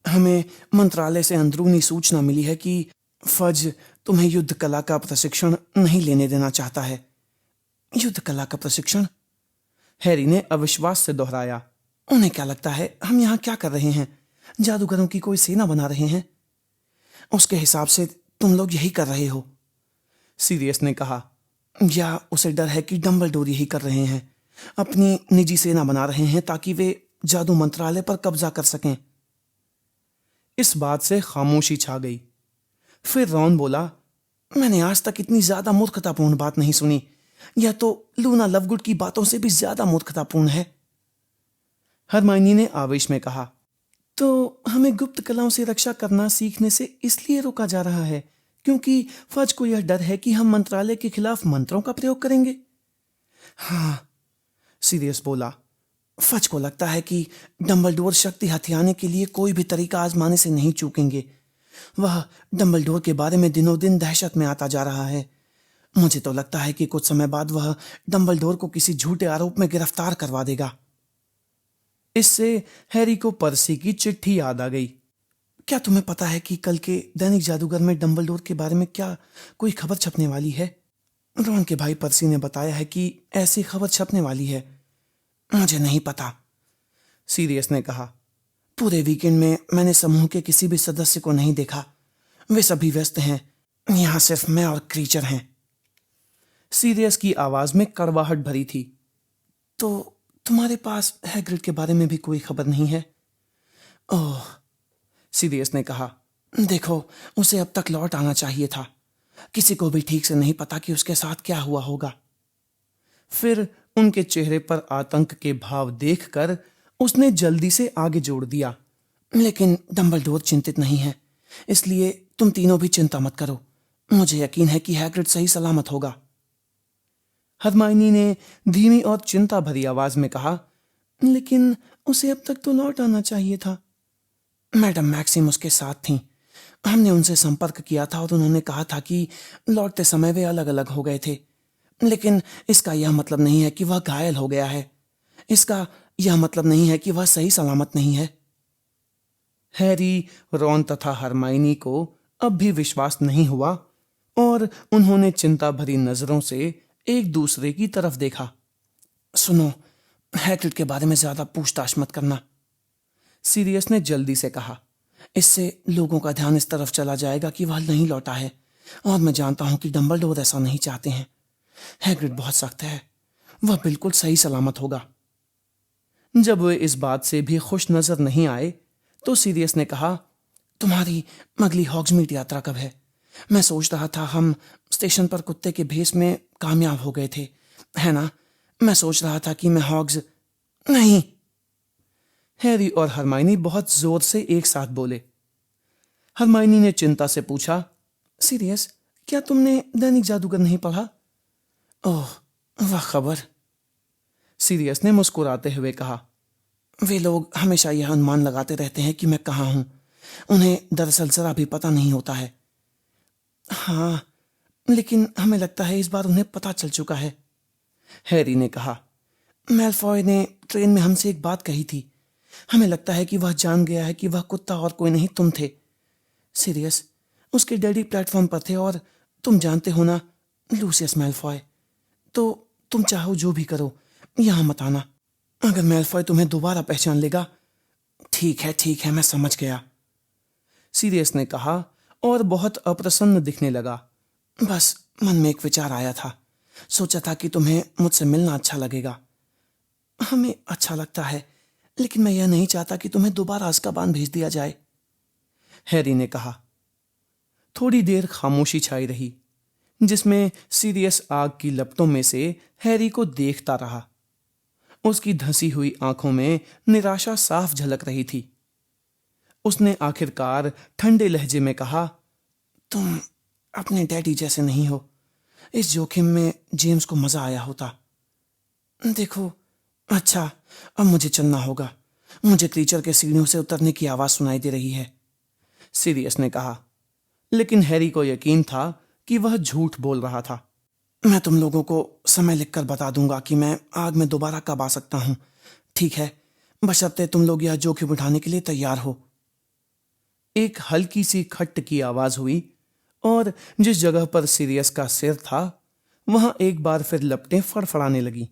हमें मंत्रालय से अंदरूनी सूचना मिली है कि फज तुम्हें युद्ध कला का प्रशिक्षण नहीं लेने देना चाहता है। युद्ध कला का प्रशिक्षण? हैरी ने अविश्वास से दोहराया। उन्हें क्या लगता है हम यहाँ क्या कर रहे हैं? जादूगरों की कोई सेना बना रहे हैं? उसके हिसाब से तुम लोग यही कर रहे हो, सीरियस ने कहा। या उसे डर है कि डंबलडोर यही कर रहे हैं, अपनी निजी सेना बना रहे हैं ताकि वे जादू मंत्रालय पर कब्जा कर सकें। इस बात से खामोशी छा गई। फिर रॉन बोला, मैंने आज तक इतनी ज्यादा मूर्खतापूर्ण बात नहीं सुनी। यह तो लूना लवगुड की बातों से भी ज्यादा मूर्खतापूर्ण है, हरमाइनी ने आवेश में कहा। तो हमें गुप्त कलाओं से रक्षा करना सीखने से इसलिए रोका जा रहा है क्योंकि फज को यह डर है कि हम मंत्रालय के खिलाफ मंत्रों का प्रयोग करेंगे। हाँ, सीरियस बोला। फज को लगता है कि डंबलडोर शक्ति हथियाने के लिए कोई भी तरीका आजमाने से नहीं चूकेंगे। वह डंबलडोर के बारे में दिनों दिन दहशत में आता जा रहा है। मुझे तो लगता है कि कुछ समय बाद वह डंबलडोर को किसी झूठे आरोप में गिरफ्तार करवा देगा। इससे हैरी को पर्सी की चिट्ठी याद आ गई। क्या तुम्हें पता है कि कल के दैनिक जादूगर में डंबलडोर के बारे में क्या कोई खबर छपने वाली है? रॉन के भाई पर्सी ने बताया है कि ऐसी खबर छपने वाली है। मुझे नहीं पता, सीरियस ने कहा। पूरे वीकेंड में मैंने समूह के किसी भी सदस्य को नहीं देखा। वे सभी व्यस्त हैं। यहाँ सिर्फ मैं और क्रीचर हैं। सीरियस की आवाज में कड़वाहट भरी थी। तो तुम्हारे पास हैग्रिड के बारे में भी कोई खबर नहीं है? ओह, सीरियस ने कहा। देखो, उसे अब तक लौट आना चाहिए था। किसी को भी ठीक से नहीं पता कि उसके साथ क्या हुआ होगा। फिर उनके चेहरे पर आतंक के भाव देखकर उसने जल्दी से आगे जोड़ दिया। लेकिन डंबलडोर चिंतित नहीं है, इसलिए तुम तीनों भी चिंता मत करो। मुझे यकीन है कि हैग्रिड सही सलामत होगा। हरमाइनी ने धीमी और चिंता भरी आवाज में कहा, लेकिन उसे अब तक तो लौट आना चाहिए था। मैडम मैक्सिम उसके साथ थीं। हमने उनसे संपर्क किया था और उन्होंने कहा था कि लौटते समय वे अलग अलग हो गए थे। लेकिन इसका यह मतलब नहीं है कि वह घायल हो गया है। इसका यह मतलब नहीं है कि वह सही सलामत नहीं है। हैरी, रॉन तथा हरमाइनी को अब भी विश्वास नहीं हुआ और उन्होंने चिंता भरी नजरों से एक दूसरे की तरफ देखा। सुनो, हैग्रिड के बारे में ज्यादा पूछताछ मत करना, सीरियस ने जल्दी से कहा। इससे लोगों का ध्यान इस तरफ चला जाएगा कि वह नहीं लौटा है, और मैं जानता हूं कि डंबलडोर ऐसा नहीं चाहते हैं। हैग्रिड बहुत सख्त है, वह बिल्कुल सही सलामत होगा। जब वे इस बात से भी खुश नजर नहीं आए तो सीरियस ने कहा, तुम्हारी अगली हॉग्समीड यात्रा कब है? मैं सोच रहा था हम स्टेशन पर कुत्ते के भेष में कामयाब हो गए थे, है ना? मैं सोच रहा था कि मैं हॉग्स नहीं। हैरी और हरमाइनी बहुत जोर से एक साथ बोले। हरमाइनी ने चिंता से पूछा, सीरियस, क्या तुमने दैनिक जादूगर नहीं पढ़ा? ओह, वह खबर, सीरियस ने मुस्कुराते हुए कहा। वे लोग हमेशा यह अनुमान लगाते रहते हैं कि मैं कहाँ हूं। उन्हें दरअसल जरा भी पता नहीं होता है। हाँ, लेकिन हमें लगता है इस बार उन्हें पता चल चुका है, हैरी ने कहा। मैलफॉय ने ट्रेन में हमसे एक बात कही थी। हमें लगता है कि वह जान गया है कि वह कुत्ता और कोई नहीं तुम थे। सीरियस, उसके डैडी प्लेटफॉर्म पर थे और तुम जानते हो ना, लूसियस मैलफॉय। तो तुम चाहो जो भी करो, यहां मत आना। अगर मैलफॉय तुम्हें दोबारा पहचान लेगा। ठीक है, मैं समझ गया, सीरियस ने कहा और बहुत अप्रसन्न दिखने लगा। बस मन में एक विचार आया था। सोचा था कि तुम्हें मुझसे मिलना अच्छा लगेगा। हमें अच्छा लगता है, लेकिन मैं यह नहीं चाहता कि तुम्हें दोबारा अज़्काबान भेज दिया जाए, हैरी ने कहा। थोड़ी देर खामोशी छाई रही, जिसमें सीरियस आग की लपटों में से हैरी को देखता रहा। उसकी धंसी हुई आंखों में निराशा साफ झलक रही थी। उसने आखिरकार ठंडे लहजे में कहा, तुम अपने डैडी जैसे नहीं हो। इस जोखिम में जेम्स को मजा आया होता। देखो, अच्छा, अब मुझे चलना होगा। मुझे क्रीचर के सीढ़ियों से उतरने की आवाज सुनाई दे रही है, सीरियस ने कहा। लेकिन हैरी को यकीन था कि वह झूठ बोल रहा था। मैं तुम लोगों को समय लिखकर बता दूंगा कि मैं आग में दोबारा कब आ सकता हूं, ठीक है? बशर्ते तुम लोग यह जोखिम उठाने के लिए तैयार हो। एक हल्की सी खट्ट की आवाज हुई और जिस जगह पर सीरियस का सिर था वहां एक बार फिर लपटें फड़फड़ाने लगी।